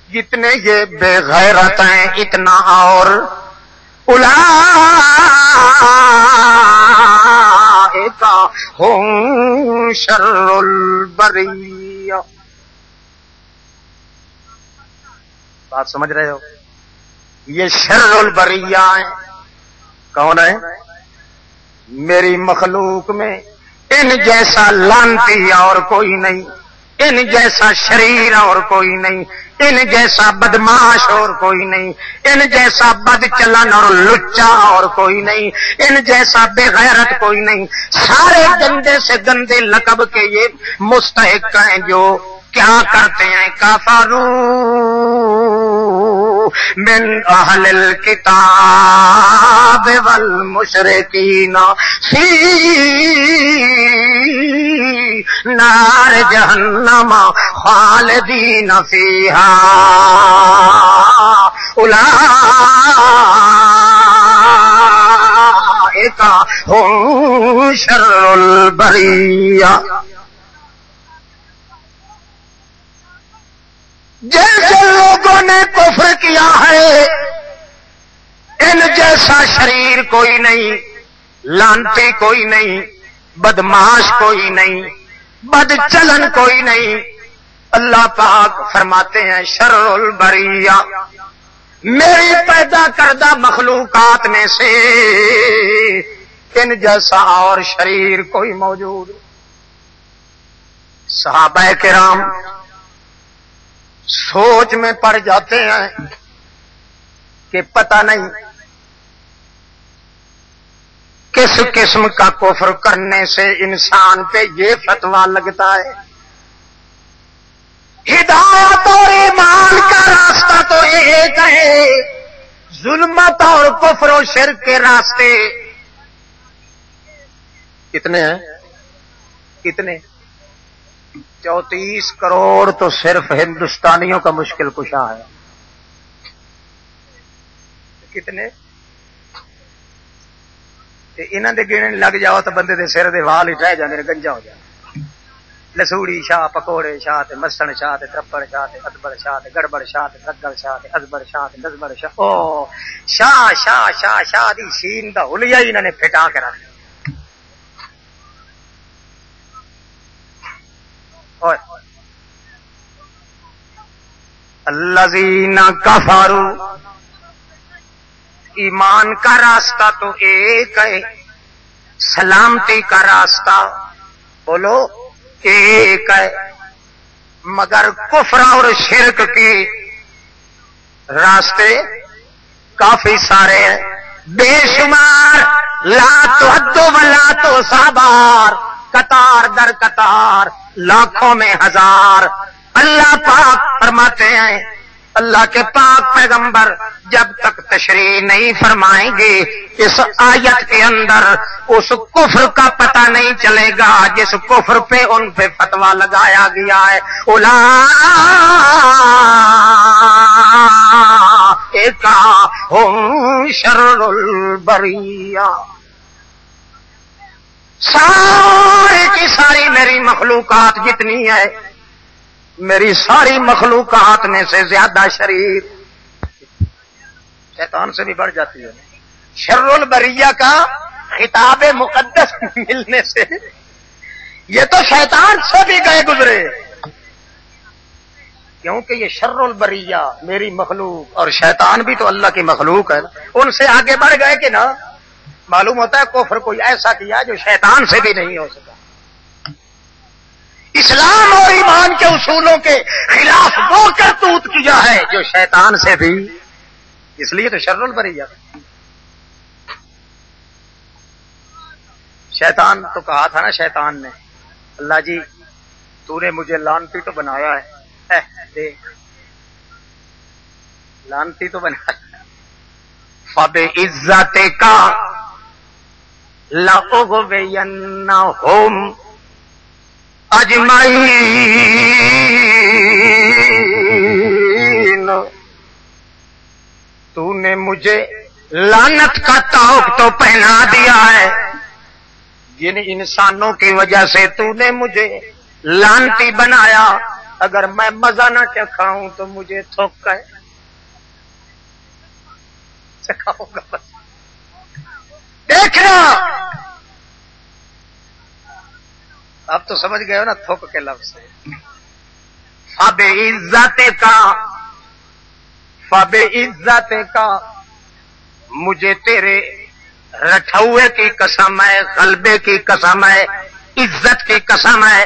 جتنے یہ بے غیرت ہیں اتنا اور. اولئک ہم شر البریہ. بات سمجھ رہے ہو؟ یہ شر البریہ ہیں. کون ہے؟ میری مخلوق میں ان جیسا لعنتی اور کوئی نہیں، ان جیسا شریر اور کوئی نہیں، ان جیسا بدماش اور کوئی نہیں، ان جیسا بد چلن اور لچا اور کوئی نہیں، ان جیسا بے غیرت کوئی نہیں. سارے گندے سے گندے لقب کے یہ مستحق ہیں جو کیا کرتے ہیں؟ کافروا من اہل الکتاب والمشرکین فی نار جہنم خالدین فیہا اولئک ہم شر البریہ. جیسے لوگوں نے کفر کیا ہے ان جیسا شریر کوئی نہیں، لعنتی کوئی نہیں، بدماش کوئی نہیں، بد چلن کوئی نہیں. اللہ پاک فرماتے ہیں شر البریہ، میری پیدا کردہ مخلوقات میں سے ان جیسا اور شریر کوئی موجود. صحابہ کرام سوچ میں پڑ جاتے ہیں کہ پتہ نہیں کس قسم کا کفر کرنے سے انسان پہ یہ فتویٰ لگتا ہے. ہدایت اور ایمان کا راستہ تو ایک ہے، ظلمت اور کفر و شرک کے راستے کتنے ہیں؟ کتنے؟ 34 کروڑ تو صرف ہندوستانیوں کا مشکل کشا ہے. کتنے؟ انہوں دے گنے لگ جاؤ تو بندے دے سر دے وال ہی ٹہ جاندے، گنجا ہو جائے. لسوڑی شاہ، پکوڑے شاہ، مسن شاہ، ترپڑ شاہ، ادبر شاہ، گڑبڑ شاہ، رگڑ شاہ، ازبر شاہ، نزبر شاہ. او شاہ شاہ شاہ شاہ دی شین دا حلیہ ہی انہوں نے پھٹا کے رکھ. الذین کفروا، ایمان کا راستہ تو ایک ہے، سلامتی کا راستہ بولو ایک ہے، مگر کفر اور شرک کے راستے کافی سارے ہیں، بے شمار، لا تعد ولا تحصى، قطار در قطار، لاکھوں میں ہزار. اللہ پاک فرماتے ہیں، اللہ کے پاک پیغمبر جب تک تشریح نہیں فرمائیں گے اس آیت کے اندر اس کفر کا پتہ نہیں چلے گا جس کفر پہ ان پہ فتویٰ لگایا گیا ہے. اولئک ہم شر البریہ. ساری کی ساری میری مخلوقات جتنی ہے، میری ساری مخلوقات میں سے زیادہ شریر شیطان سے بھی بڑھ جاتی ہے. شر البریہ کا خطاب مقدس ملنے سے یہ تو شیطان سے بھی گئے گزرے، کیونکہ یہ شر البریہ میری مخلوق، اور شیطان بھی تو اللہ کی مخلوق ہے، ان سے آگے بڑھ گئے کہ نہ؟ معلوم ہوتا ہے کفر کوئی ایسا کیا جو شیطان سے بھی نہیں ہو سکا۔ اسلام اور ایمان کے اصولوں کے خلاف وہ کرتوت کیا ہے جو شیطان سے بھی، اس لیے تو شر البریہ۔ شیطان تو کہا تھا نا شیطان نے، اللہ جی تو نے مجھے لعنتی تو بنایا ہے، دیکھ لعنتی تو بنایا، فَبِعِزَّتِ کا لَأُغْوِيَنَّهُمْ اجمعین، تو نے مجھے لعنت کا طوق تو پہنا دیا ہے، جن انسانوں کی وجہ سے تو نے مجھے لعنتی بنایا، اگر میں مزہ نہ چکھاؤں تو مجھے تھوک ہے چکھاؤں گا بس۔ دیکھنا اب تو سمجھ گئے ہو نا تھوک کے لفظ سے۔ فَبِعِزَّتِ کا مجھے تیرے رٹھوے کی قسم ہے، غلبے کی قسم ہے، عزت کی قسم ہے،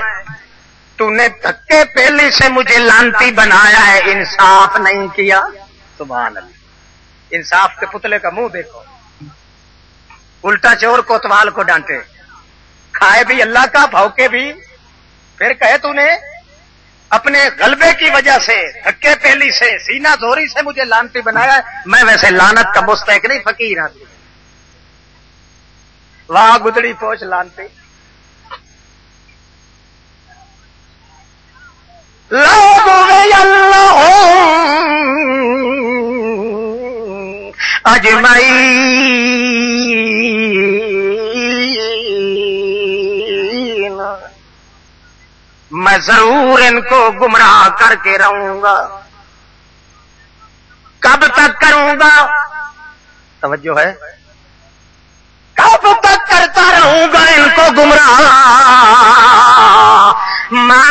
تو نے دھکے پہلی سے مجھے لعنتی بنایا ہے، انصاف نہیں کیا۔ سبحان اللہ، انصاف کے پتلے کا منہ دیکھو، الٹا چور کوتوال کو ڈانٹے، کھائے بھی اللہ کا بھوکے بھی، پھر کہے تو نے اپنے غلبے کی وجہ سے دھکے پہلی سے سینہ زوری سے مجھے لعنتی بنایا ہے۔ میں ویسے لعنت کا مستحق نہیں، فقیر آدمی، واہ گدڑی پوچھ لعنتی۔ اجمعین، میں ضرور ان کو گمراہ کر کے رہوں گا۔ کب تک کروں گا؟ توجہ ہے، کب تک کرتا رہوں گا ان کو گمراہ؟ ما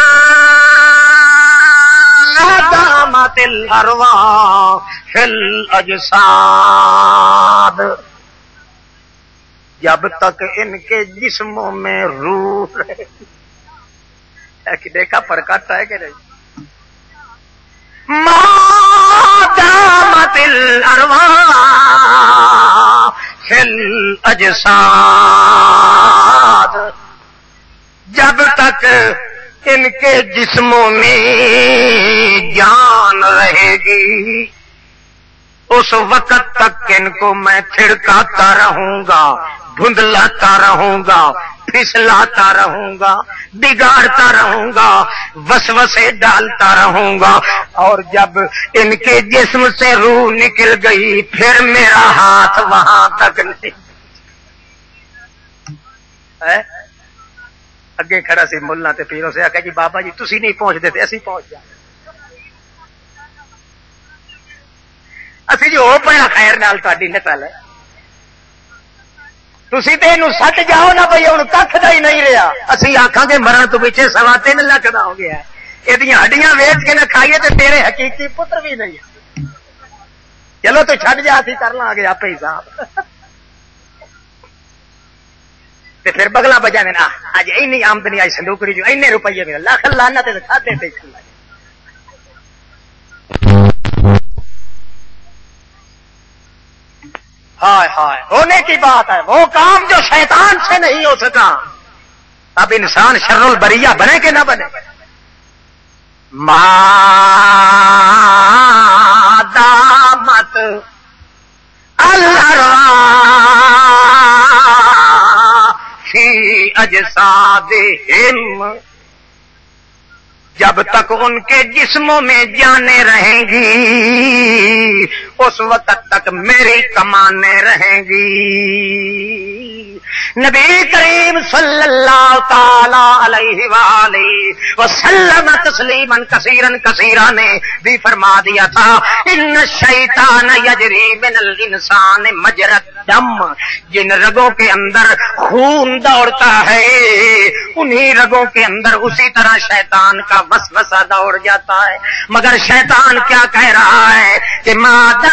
دامت الارواح فی الاجساد، جب تک ان کے جسموں میں روح رہے۔ دیکھا پرکٹ ہے کہ نہیں؟ ما دامت الارواح فی الاجساد، جب تک ان کے جسموں میں جان رہے گی، اس وقت تک ان کو میں چھڑکاتا رہوں گا، دھندلاتا رہوں گا، پھسلاتا رہوں گا، بگاڑتا رہوں گا، وسوسے ڈالتا رہوں گا، اور جب ان کے جسم سے روح نکل گئی پھر میرا ہاتھ وہاں تک نہیں۔ اگے کھڑا سی ملا تے پیروں سے آکھیا جی بابا جی تسی نہیں پہنچ دیتے اسی پہنچ جائیں، اسی جی ہو پیا خیر نال تہاڈی نٹل ہے، تسی تے اینو سٹ جاؤ نا بھئی ہن ککھ دا ہی نہیں رہیا، اسی آکھاں گے مرن تو پیچھے 3.25 لاکھ دا ہو گیا، ایدیاں ہڈیاں ویچ کے نہ کھائیے تے تیرے حقیقی پتر بھی نہیں، چلو تو چھڈ جا اسی کر لاں گے آپے حساب، تے پھر بگلا بجا دینا اج اینی آمدنی آئی صندوقڑی جو اینے روپیے ملے، لاکھ لعنت تے کھاتے تے ہائے ہائے، ہونے کی بات ہے وہ کام جو شیطان سے نہیں ہو سکا، اب انسان شر البریہ بنے کہ نہ بنے؟ ما دامت الارواح فی اجسادہم، جب تک ان کے جسموں میں جانیں رہیں گی اس وقت تک میری کمانیں رہیں گی۔ نبی کریم صلی اللہ تعالی علیہ وآلہ وسلم تسلیما کثیرا کثیرا نے بھی فرما دیا تھا ان الشیطان یجری من الانسان مجرى الدم، جن رگوں کے اندر خون دوڑتا ہے انہی رگوں کے اندر اسی طرح شیطان کا وسوسہ دوڑ جاتا ہے. مگر شیطان کیا کہہ رہا ہے کہ مات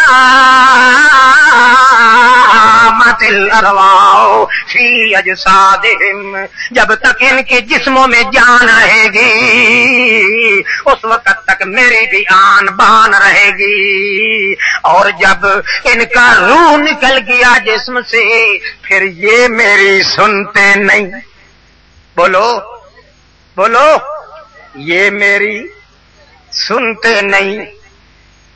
الارواح فی اجسادہم، جب تک ان کے جسموں میں جان رہے گی اس وقت تک میری بھی آن بان رہے گی، اور جب ان کا روح نکل گیا جسم سے پھر یہ میری سنتے نہیں. بولو بولو، یہ میری سنتے نہیں.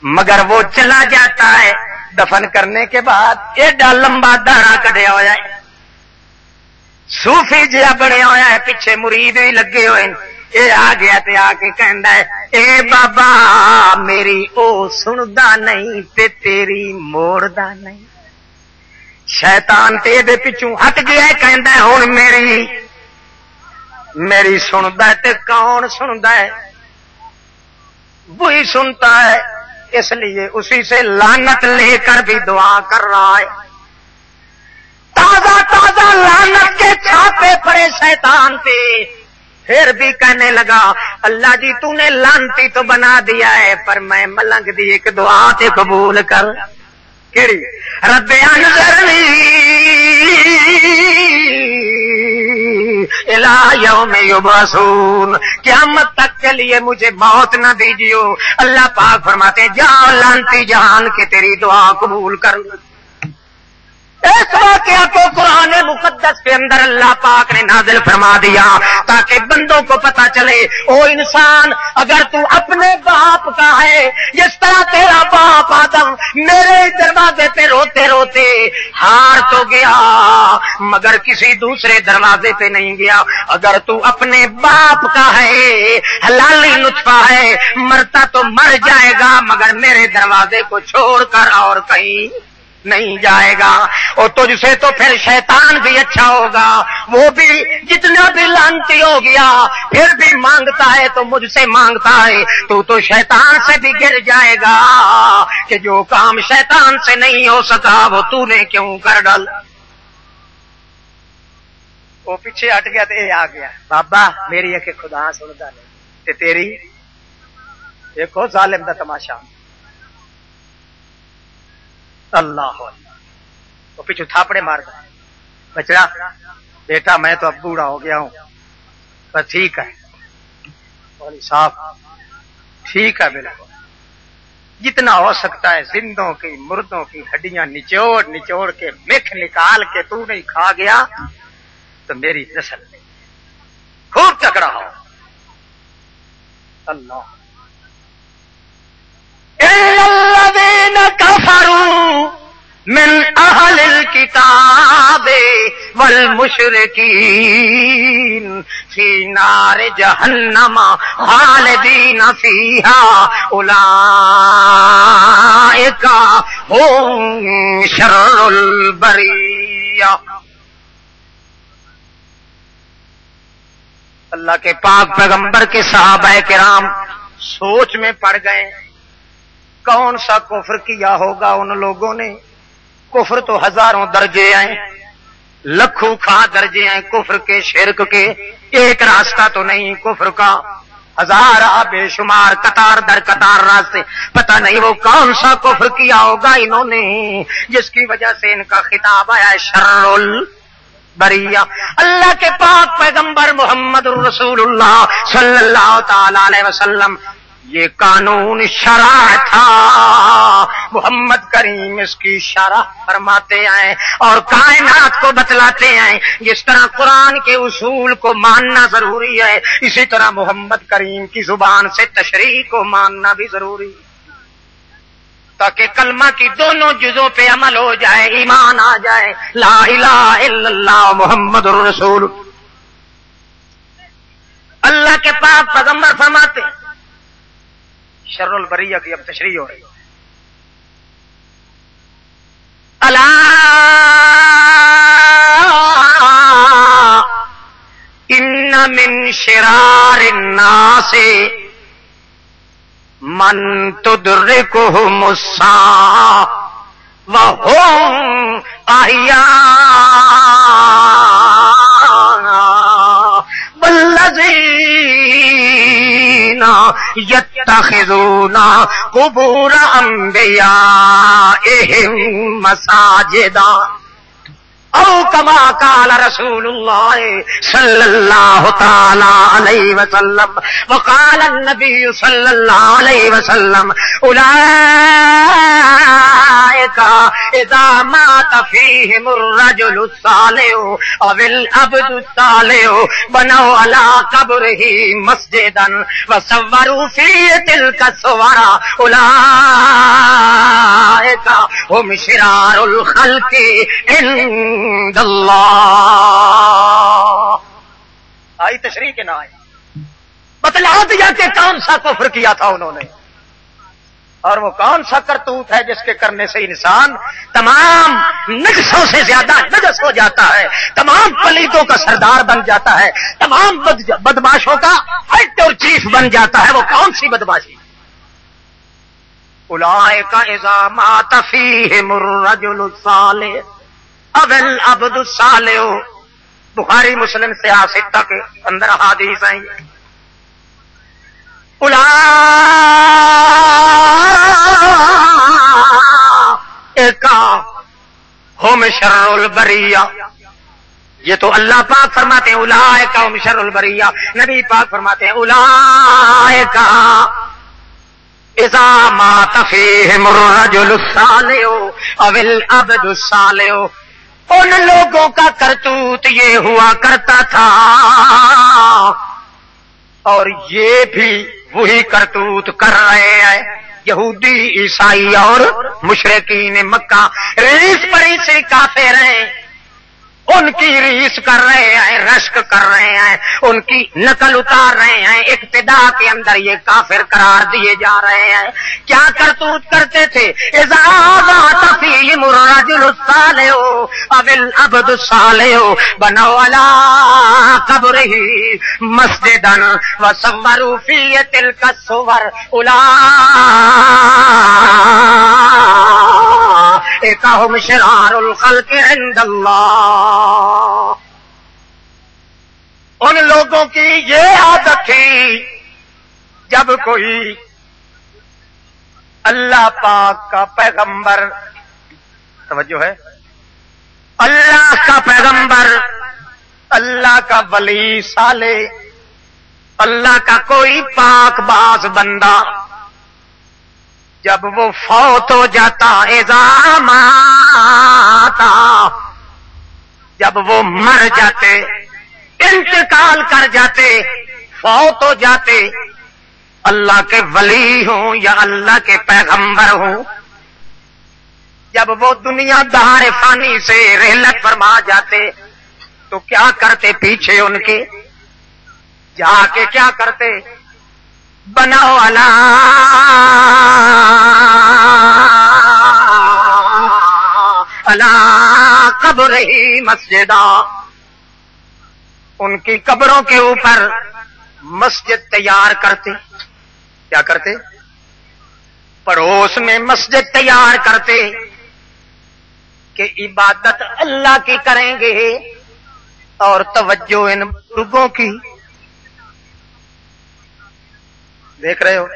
مگر وہ چلا جاتا ہے دفن کرنے کے بعد ایڈا لمبا داڑا کٹیا ہوا ہے، صوفی جہا بنیا ہوا ہے، پیچھے مرید بھی لگے ہوئے. یہ آ گیا تے آ کے کہندا ہے اے بابا میری او سندا نہیں تے تیری موڑدا نہیں. شیطان تے دے پیچھوں ہٹ گیا ہے، کہندا ہے ہن میری سندا ہے تے کون سندا ہے؟ وہی سنتا ہے. اس لیے اسی سے لعنت لے کر بھی دعا کر رہا ہے. تازہ تازہ لعنت کے چھاپے پڑے شیطان پہ، پھر بھی کہنے لگا اللہ جی تو نے لعنتی تو بنا دیا ہے پر میں ملنگ دی ایک دعا تے قبول کر. کیڑی؟ رب انظرنی الی یوم یبعثون، قیامت تک کے لیے مجھے موت نہ دیجیو. اللہ پاک فرماتے جا لعنتی جہان کے تیری دعا قبول کر. اس واقعہ کو قرآن مقدس کے اندر اللہ پاک نے نازل فرما دیا تاکہ بندوں کو پتا چلے او انسان اگر تو اپنے باپ کا ہے، جس طرح تیرا باپ آدم میرے دروازے پہ روتے روتے ہار تو گیا مگر کسی دوسرے دروازے پہ نہیں گیا. اگر تو اپنے باپ کا ہے، حلالی نطفہ ہے، مرتا تو مر جائے گا مگر میرے دروازے کو چھوڑ کر اور کہیں نہیں جائے گا. اور تجھ سے تو پھر شیطان بھی اچھا ہوگا، وہ بھی جتنا بھی لعنتی ہو گیا پھر بھی مانگتا ہے تو مجھ سے مانگتا ہے. تو شیطان سے بھی گر جائے گا کہ جو کام شیطان سے نہیں ہو سکا وہ تو نے کیوں کر ڈال. وہ پیچھے ہٹ گیا تو یہ آ گیا بابا میری ایک خدا سنتا نہیں تے تیری دیکھو ظالم دا تماشا. اللہ وہ پیچھے تھاپڑے مار گئے. بچڑا بیٹا میں تو اب بوڑھا ہو گیا ہوں پر ٹھیک ہے مولی صاحب ٹھیک ہے بالکل، جتنا ہو سکتا ہے زندوں کی مردوں کی ہڈیاں نچوڑ نچوڑ کے مکھ نکال کے تو نہیں کھا گیا تو میری نسل خوب تکڑا ہو. اللہ الذین کفروا من اہل الکتاب والمشرکین فی نار جہنم خالدین فیہا اولئک هم شر البریہ. اللہ کے پاک پیغمبر کے صحابہ کرام سوچ میں پڑ گئے کون سا کفر کیا ہوگا ان لوگوں نے. کفر تو ہزاروں درجے ہیں، لکھوں کھا درجے ہیں کفر کے، شرک کے. ایک راستہ تو نہیں کفر کا، ہزار بے شمار قطار در قطار راستے. پتہ نہیں وہ کون سا کفر کیا ہوگا انہوں نے جس کی وجہ سے ان کا خطاب آیا ہے شر البریہ. اللہ کے پاک پیغمبر محمد رسول اللہ صلی اللہ تعالی علیہ وسلم یہ قانون شرع تھا، محمد کریم اس کی شرح فرماتے ہیں اور کائنات کو بتلاتے ہیں. جس طرح قرآن کے اصول کو ماننا ضروری ہے اسی طرح محمد کریم کی زبان سے تشریح کو ماننا بھی ضروری ہے تاکہ کلمہ کی دونوں جزوں پہ عمل ہو جائے، ایمان آ جائے لا الہ الا اللہ محمد الرسول. اللہ کے پاک پیغمبر فرماتے شر البریہ کی اب تشریح ہو رہی ہے. الا ان من شرار الناس من تدرکهم الساعة وهم احیاء یتخذون قبور انبیائہم مساجدا او کما قال رسول اللہ صلی اللہ تعالی علیہ وسلم وقال النبی صلی اللہ علیہ وسلم اولئک اذا مات فیہم الرجل الصالح او العبد الصالح بنوا علی قبرہ مسجدا وصوروا فیہ تلک الصور اولئک هم شرار الخلق عند اللہ. آئی تشریح کے نہ آئی بتلا دیا کہ کون سا کفر کیا تھا انہوں نے اور وہ کون سا کرتوت ہے جس کے کرنے سے انسان تمام نجسوں سے زیادہ نجس ہو جاتا ہے, تمام پلیتوں کا سردار بن جاتا ہے, تمام بدماشوں کا ہیڈ اور چیف بن جاتا ہے. وہ کون سی بدماشی؟ اولئک اذا مات فیہم الرجل الصالح او العبد الصالح. بخاری مسلم سے آسطہ کے اندر حدیث ہیں. اولئک ہم شر البریہ. یہ تو اللہ پاک فرماتے ہیں اولئک ہم شر البریہ. نبی پاک فرماتے ہیں اولئک اذا مات فیہم الرجل الصالح او العبد الصالح. ان لوگوں کا کرتوت یہ ہوا کرتا تھا اور یہ بھی وہی کرتوت کر رہے ہیں یہودی عیسائی اور مشرکین مکہ. ریس پری سے کافر ہیں, ان کی ریس کر رہے ہیں, رشک کر رہے ہیں, ان کی نقل اتار رہے ہیں, اقتدا کے اندر یہ کافر قرار دیے جا رہے ہیں. کیا کرتوت کرتے تھے؟ اذا مات فیہم الرجل الصالح او العبد الصالح بنوا علی قبرہ مسجدا وصوروا فیہ تلک الصور اولئک هم شرار الخلق عند اللہ. ان لوگوں کی یہ عادت تھی جب کوئی اللہ پاک کا پیغمبر, توجہ ہے, اللہ کا پیغمبر, اللہ کا ولی صالح, اللہ کا کوئی پاک باز بندہ جب وہ فوت ہو جاتا, اذا ماتا, جب وہ مر جاتے, انتقال کر جاتے, فوت ہو جاتے, اللہ کے ولی ہوں یا اللہ کے پیغمبر ہوں, جب وہ دنیا دار فانی سے رحلت فرما جاتے تو کیا کرتے؟ پیچھے ان کے جا کے کیا کرتے؟ بناؤ علی قبرہ مسجدا. ان کی قبروں کے اوپر مسجد تیار کرتے. کیا کرتے؟ پڑوس میں مسجد تیار کرتے کہ عبادت اللہ کی کریں گے اور توجہ ان بزرگوں کی. دیکھ رہے ہو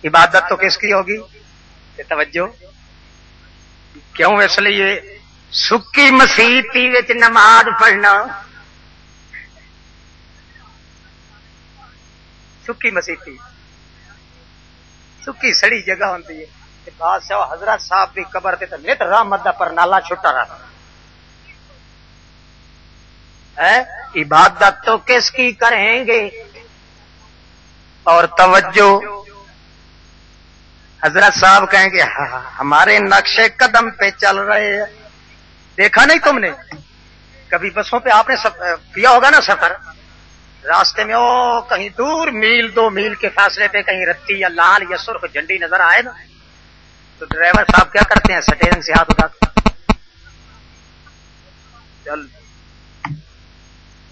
عبادت تو کس کی ہوگی؟ کہ توجہ کیوں؟ اس لیے سکی مسیتی وچ نماز پڑھنا, سکی مسیتی سکی سڑی جگہ ہوتی ہے. بادشاہ حضرت صاحب کی قبر تے نیت رحمت دا پر نالا چھٹا رہا ہے. عبادت تو کس کی کریں گے اور توجہ حضرت صاحب کہیں گے ہمارے نقشے قدم پہ چل رہے ہیں. دیکھا نہیں تم نے کبھی بسوں پہ؟ آپ نے کیا ہوگا نا سفر, راستے میں او کہیں دور میل 2 میل کے فاصلے پہ کہیں رتی یا لال یا سرخ جھنڈی نظر آئے نا تو ڈرائیور صاحب کیا کرتے ہیں؟ سٹیرنگ سے ہاتھ اٹھاتے چل.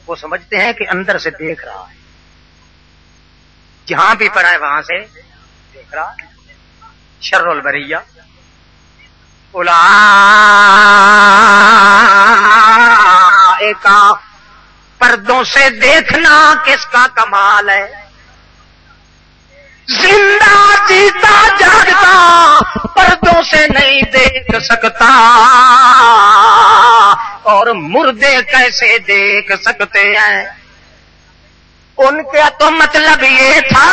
وہ سمجھتے ہیں کہ اندر سے دیکھ رہا ہے, جہاں بھی پڑا ہے وہاں سے دیکھ رہا ہے. شر البریہ اولئک. پردوں سے دیکھنا کس کا کمال ہے؟ زندہ جیتا جاگتا پردوں سے نہیں دیکھ سکتا، اور مردے کیسے دیکھ سکتے ہیں؟ ان کا تو مطلب یہ تھا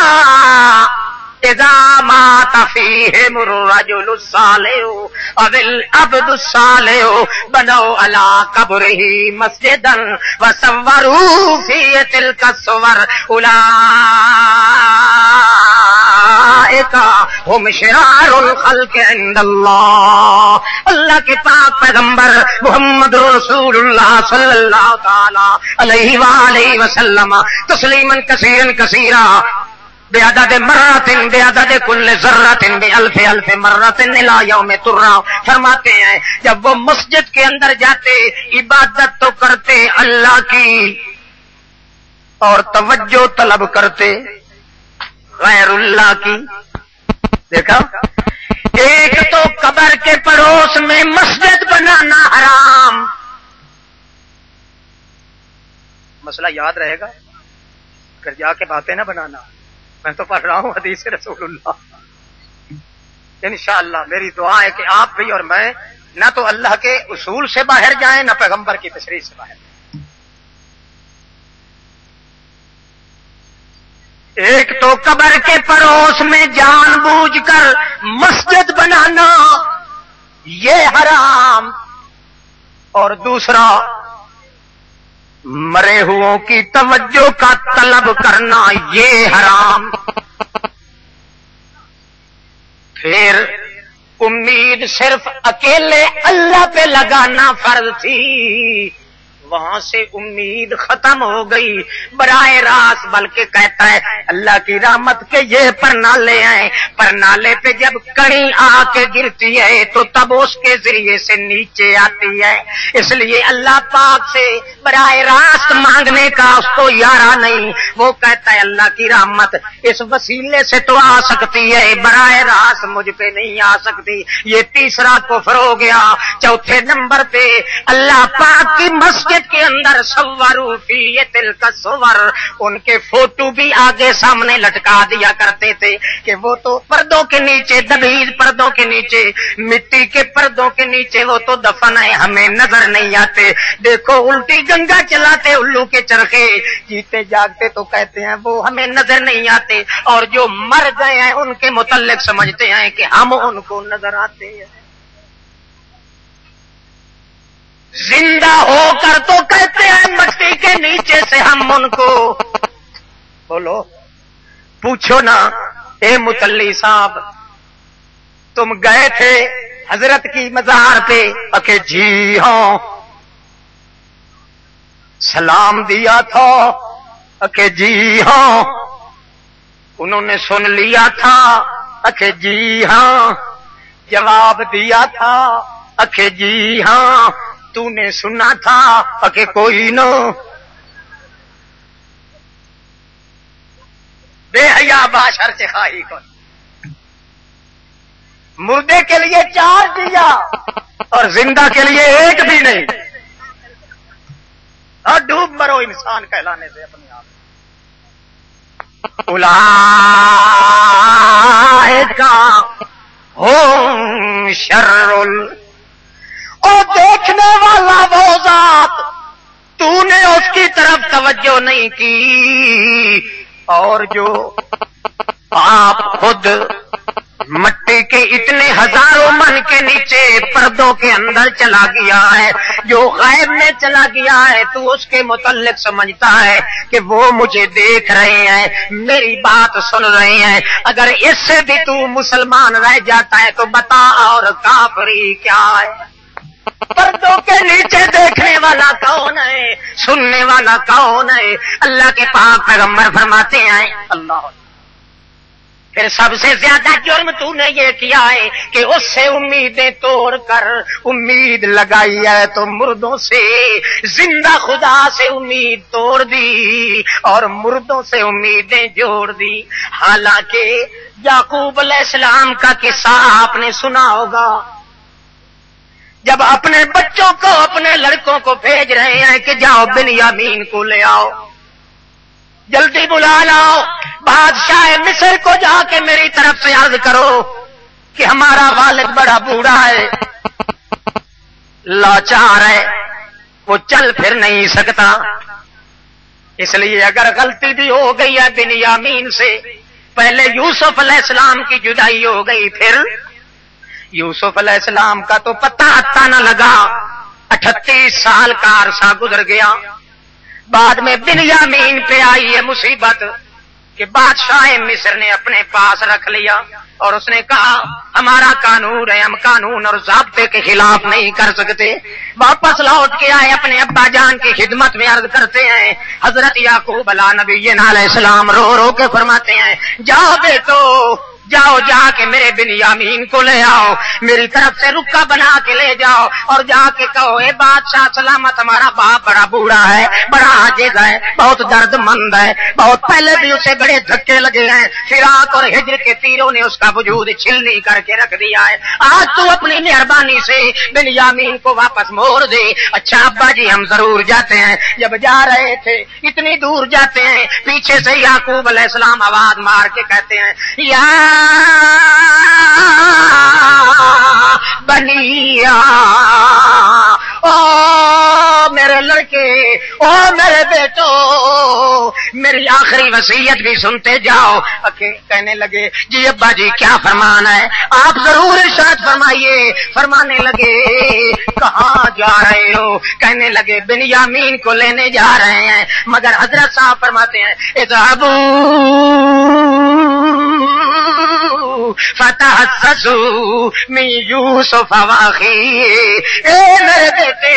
اذا مات فیہم الرجل الصالح او العبد الصالح بنوا علی قبرہ مسجدا وصوروا فیہ تلک الصور اولئک هم شرار الخلق عند اللہ۔ اللہ کے پاک پیغمبر محمد رسول اللہ صلی اللہ تعالی علیہ وآلہ وسلم تسلیما کثیرا کثیرا بعدد مرات بعدد کل ذرات بألف الف مرات الى یوم ترا، فرماتے ہیں جب وہ مسجد کے اندر جاتے عبادت تو کرتے اللہ کی اور توجہ طلب کرتے غیر اللہ کی۔ دیکھا، ایک تو قبر کے پڑوس میں مسجد بنانا حرام، مسئلہ یاد رہے گا اگر جا کے باتیں نہ بنانا، میں تو پڑھ رہا ہوں حدیث رسول اللہ۔ انشاءاللہ میری دعا ہے کہ آپ بھی اور میں نہ تو اللہ کے اصول سے باہر جائیں نہ پیغمبر کی تشریح سے باہر جائیں۔ ایک تو قبر کے پڑوس میں جان بوجھ کر مسجد بنانا یہ حرام، اور دوسرا مرے ہووں کی توجہ کا طلب کرنا یہ حرام۔ پھر امید صرف اکیلے اللہ پہ لگانا فرض تھی، وہاں سے امید ختم ہو گئی براہ راست، بلکہ کہتا ہے اللہ کی رحمت کے یہ پرنالے ہیں، پرنالے پہ جب کڑی آ کے گرتی ہے تو تب اس کے ذریعے سے نیچے آتی ہے، اس لیے اللہ پاک سے براہ راست مانگنے کا اس کو یارہ نہیں، وہ کہتا ہے اللہ کی رحمت اس وسیلے سے تو آ سکتی ہے، براہ راست مجھ پہ نہیں آ سکتی۔ یہ تیسرا کفر ہو گیا۔ چوتھے نمبر پہ اللہ پاک کی مسجد کے اندر صوروا فی تلک الصور، ان کے فوٹو بھی آگے سامنے لٹکا دیا کرتے تھے کہ وہ تو پردوں کے نیچے، دبیز پردوں کے نیچے، مٹی کے پردوں کے نیچے وہ تو دفن ہے، ہمیں نظر نہیں آتے۔ دیکھو الٹی گنگا چلاتے الو کے چرخے، جیتے جاگتے تو کہتے ہیں وہ ہمیں نظر نہیں آتے، اور جو مر گئے ہیں ان کے متعلق سمجھتے ہیں کہ ہم ان کو نظر آتے ہیں۔ زندہ ہو کر تو کہتے ہیں مٹی کے نیچے سے ہم ان کو، بولو پوچھو نا، اے متلی صاحب تم گئے تھے حضرت کی مزار پہ؟ کہ جی ہاں۔ سلام دیا تھا؟ کہ جی ہاں۔ انہوں نے سن لیا تھا؟ کہ جی ہاں۔ جواب دیا تھا؟ کہ جی ہاں۔ تو نے سنا تھا؟ کہ کوئی نہ۔ بے حیا باشر چخائی کو، مردے کے لیے 4 دیا اور زندہ کے لیے 1 بھی نہیں، اور ڈوب مرو انسان کہلانے سے اپنے آپ۔ اولئک ہم شر او دیکھنے والا وہ ذات، تو نے اس کی طرف توجہ نہیں کی، اور جو آپ خود مٹی کے اتنے ہزاروں من کے نیچے پردوں کے اندر چلا گیا ہے، جو غیب میں چلا گیا ہے، تو اس کے متعلق سمجھتا ہے کہ وہ مجھے دیکھ رہے ہیں، میری بات سن رہے ہیں۔ اگر اس سے بھی تو مسلمان رہ جاتا ہے تو بتا اور کافری کیا ہے؟ پردوں کے نیچے دیکھنے والا کون ہے؟ سننے والا کون ہے؟ اللہ کے پاک پیغمبر فرماتے ہیں اللہ، پھر سب سے زیادہ جرم تو نے یہ کیا ہے کہ اس سے امیدیں توڑ کر امید لگائی ہے، تو مردوں سے، زندہ خدا سے امید توڑ دی اور مردوں سے امیدیں جوڑ دی۔ حالانکہ یعقوب علیہ السلام کا قصہ آپ نے سنا ہوگا، جب اپنے بچوں کو، اپنے لڑکوں کو بھیج رہے ہیں کہ جاؤ بنیامین کو لے آؤ، جلدی بلا لاؤ، بادشاہ مصر کو جا کے میری طرف سے عرض کرو کہ ہمارا والد بڑا بوڑھا ہے، لاچار ہے، وہ چل پھر نہیں سکتا، اس لیے اگر غلطی بھی ہو گئی ہے بنیامین سے، پہلے یوسف علیہ السلام کی جدائی ہو گئی، پھر یوسف علیہ السلام کا تو پتہ ہتھا نہ لگا، 38 سال کا عرصہ گزر گیا، بعد میں بنیامین پہ آئی ہے مصیبت کہ بادشاہ مصر نے اپنے پاس رکھ لیا اور اس نے کہا ہمارا قانون ہے، ہم قانون اور ضابطے کے خلاف نہیں کر سکتے، واپس لوٹ کے آئے اپنے ابا جان کی خدمت میں عرض کرتے ہیں، حضرت یعقوب علیہ السلام رو رو کے فرماتے ہیں جاؤ بیٹو، جاؤ جا کے میرے بنیامین کو لے آؤ، میری طرف سے رکا بنا کے لے جاؤ اور جا کے کہو اے بادشاہ سلامت، ہمارا باپ بڑا بوڑھا ہے، بڑا عاجز ہے، بہت درد مند ہے، بہت پہلے بھی اسے بڑے دھکے لگے ہیں، فراق اور ہجر کے تیروں نے اس کا وجود چھلنی کر کے رکھ دیا ہے، آج تو اپنی مہربانی سے بنیامین کو واپس موڑ دے۔ اچھا ابا جی ہم ضرور جاتے ہیں، جب جا رہے تھے اتنی دور جاتے ہیں، پیچھے سے یعقوب علیہ السلام آواز مار کے کہتے ہیں یا بنیا، او میرے لڑکے، او میرے بیٹو، میری آخری وصیت بھی سنتے جاؤ۔ کہنے لگے جی ابا جی کیا فرمان ہے، آپ ضرور ارشاد فرمائیے۔ فرمانے لگے کہاں جا رہے ہو؟ کہنے لگے بنیامین کو لینے جا رہے ہیں، مگر حضرت صاحب فرماتے ہیں فتحسسوا من یوسف واخیہ، اے میرے بیٹے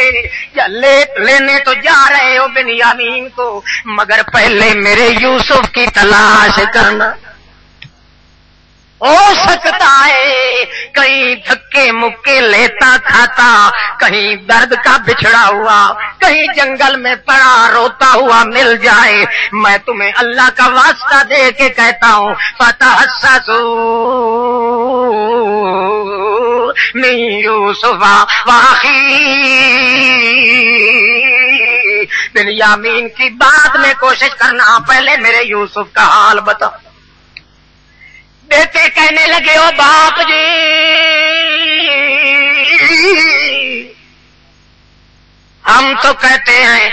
لینے تو جا رہے ہو بنیامین کو، مگر پہلے میرے یوسف کی تلاش کرنا، ہو سکتا ہے کہیں دھکے مکے لیتا کھاتا، کہیں درد کا بچھڑا ہوا، کہیں جنگل میں پڑا روتا ہوا مل جائے۔ میں تمہیں اللہ کا واسطہ دے کے کہتا ہوں فتحسسوا من یوسف واخیہ، بنیامین کی بات میں کوشش کرنا، پہلے میرے یوسف کا حال بتا۔ بیٹے کہنے لگے او باپ جی ہم تو کہتے ہیں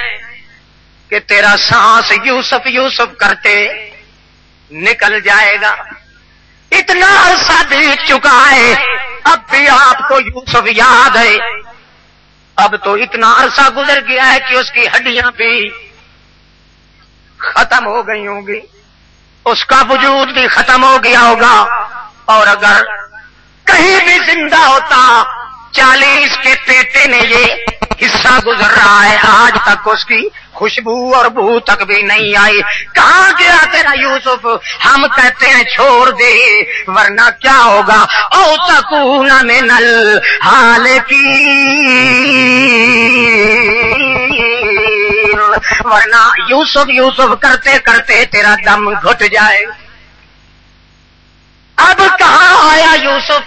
کہ تیرا سانس یوسف یوسف کرتے نکل جائے گا، اتنا عرصہ بیت چکا ہے، اب بھی آپ کو یوسف یاد ہے، اب تو اتنا عرصہ گزر گیا ہے کہ اس کی ہڈیاں بھی ختم ہو گئی ہوں گی، اس کا وجود بھی ختم ہو گیا ہوگا، اور اگر کہیں بھی زندہ ہوتا 40 کے پیٹے نے یہ حصہ گزر رہا ہے، آج تک اس کی خوشبو اور بو تک بھی نہیں آئی، کہاں گیا تیرا یوسف؟ ہم کہتے ہیں چھوڑ دے، ورنہ کیا ہوگا او تکون من الہالکین، ورنہ یوسف یوسف کرتے کرتے تیرا دم گھٹ جائے۔ اب کہاں آیا یوسف؟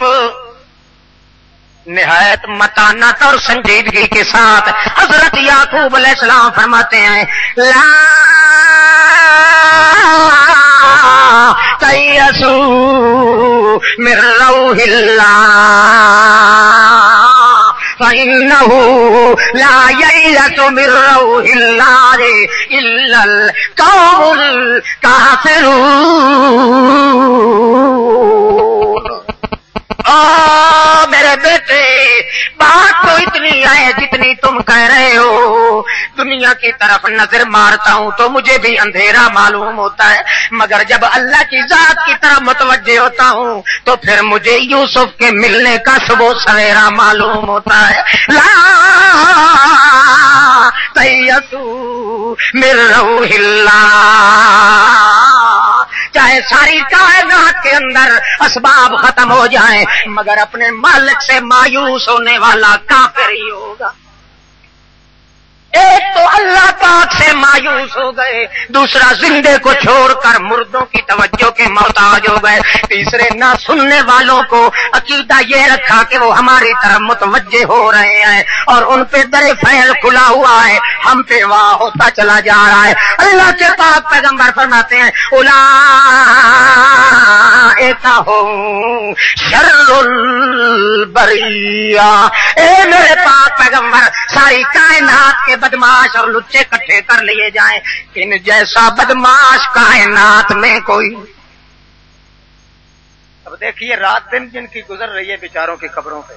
نہایت متانت اور سنجیدگی کے ساتھ حضرت یعقوب علیہ السلام فرماتے ہیں لا تیأسوا من روح اللہ فإنه لا يئس من روح الله إلا القوم الكافرون۔ میرے بیٹے بات تو اتنی ہے جتنی تم کہہ رہے ہو، دنیا کی طرف نظر مارتا ہوں تو مجھے بھی اندھیرا معلوم ہوتا ہے، مگر جب اللہ کی ذات کی طرف متوجہ ہوتا ہوں تو پھر مجھے یوسف کے ملنے کا صبح سویرا معلوم ہوتا ہے۔ لا تیأسوا من روح اللہ، چاہے ساری کائنات کے اندر اسباب ختم ہو جائیں مگر اپنے مالک سے مایوس ہونے والا کافر ہی ہوگا۔ ایک تو اللہ پاک سے مایوس ہو گئے، دوسرا زندے کو چھوڑ کر مردوں کی توجہ کے محتاج ہو گئے، تیسرے نہ سننے والوں کو عقیدہ یہ رکھا کہ وہ ہماری طرف متوجہ ہو رہے ہیں اور ان پہ در فیض کھلا ہوا ہے، ہم پہ واہ ہوتا چلا جا رہا ہے۔ اللہ کے پاک پیغمبر فرماتے ہیں اولئک هم شر البریہ، اے میرے پاک پیغمبر ساری کائنات کے بدماش اور لچے کٹھے کر لیے جائیں، ان جیسا بدماش کائنات میں کوئی۔ اب دیکھیے رات دن جن کی گزر رہی ہے بیچاروں کی قبروں پہ،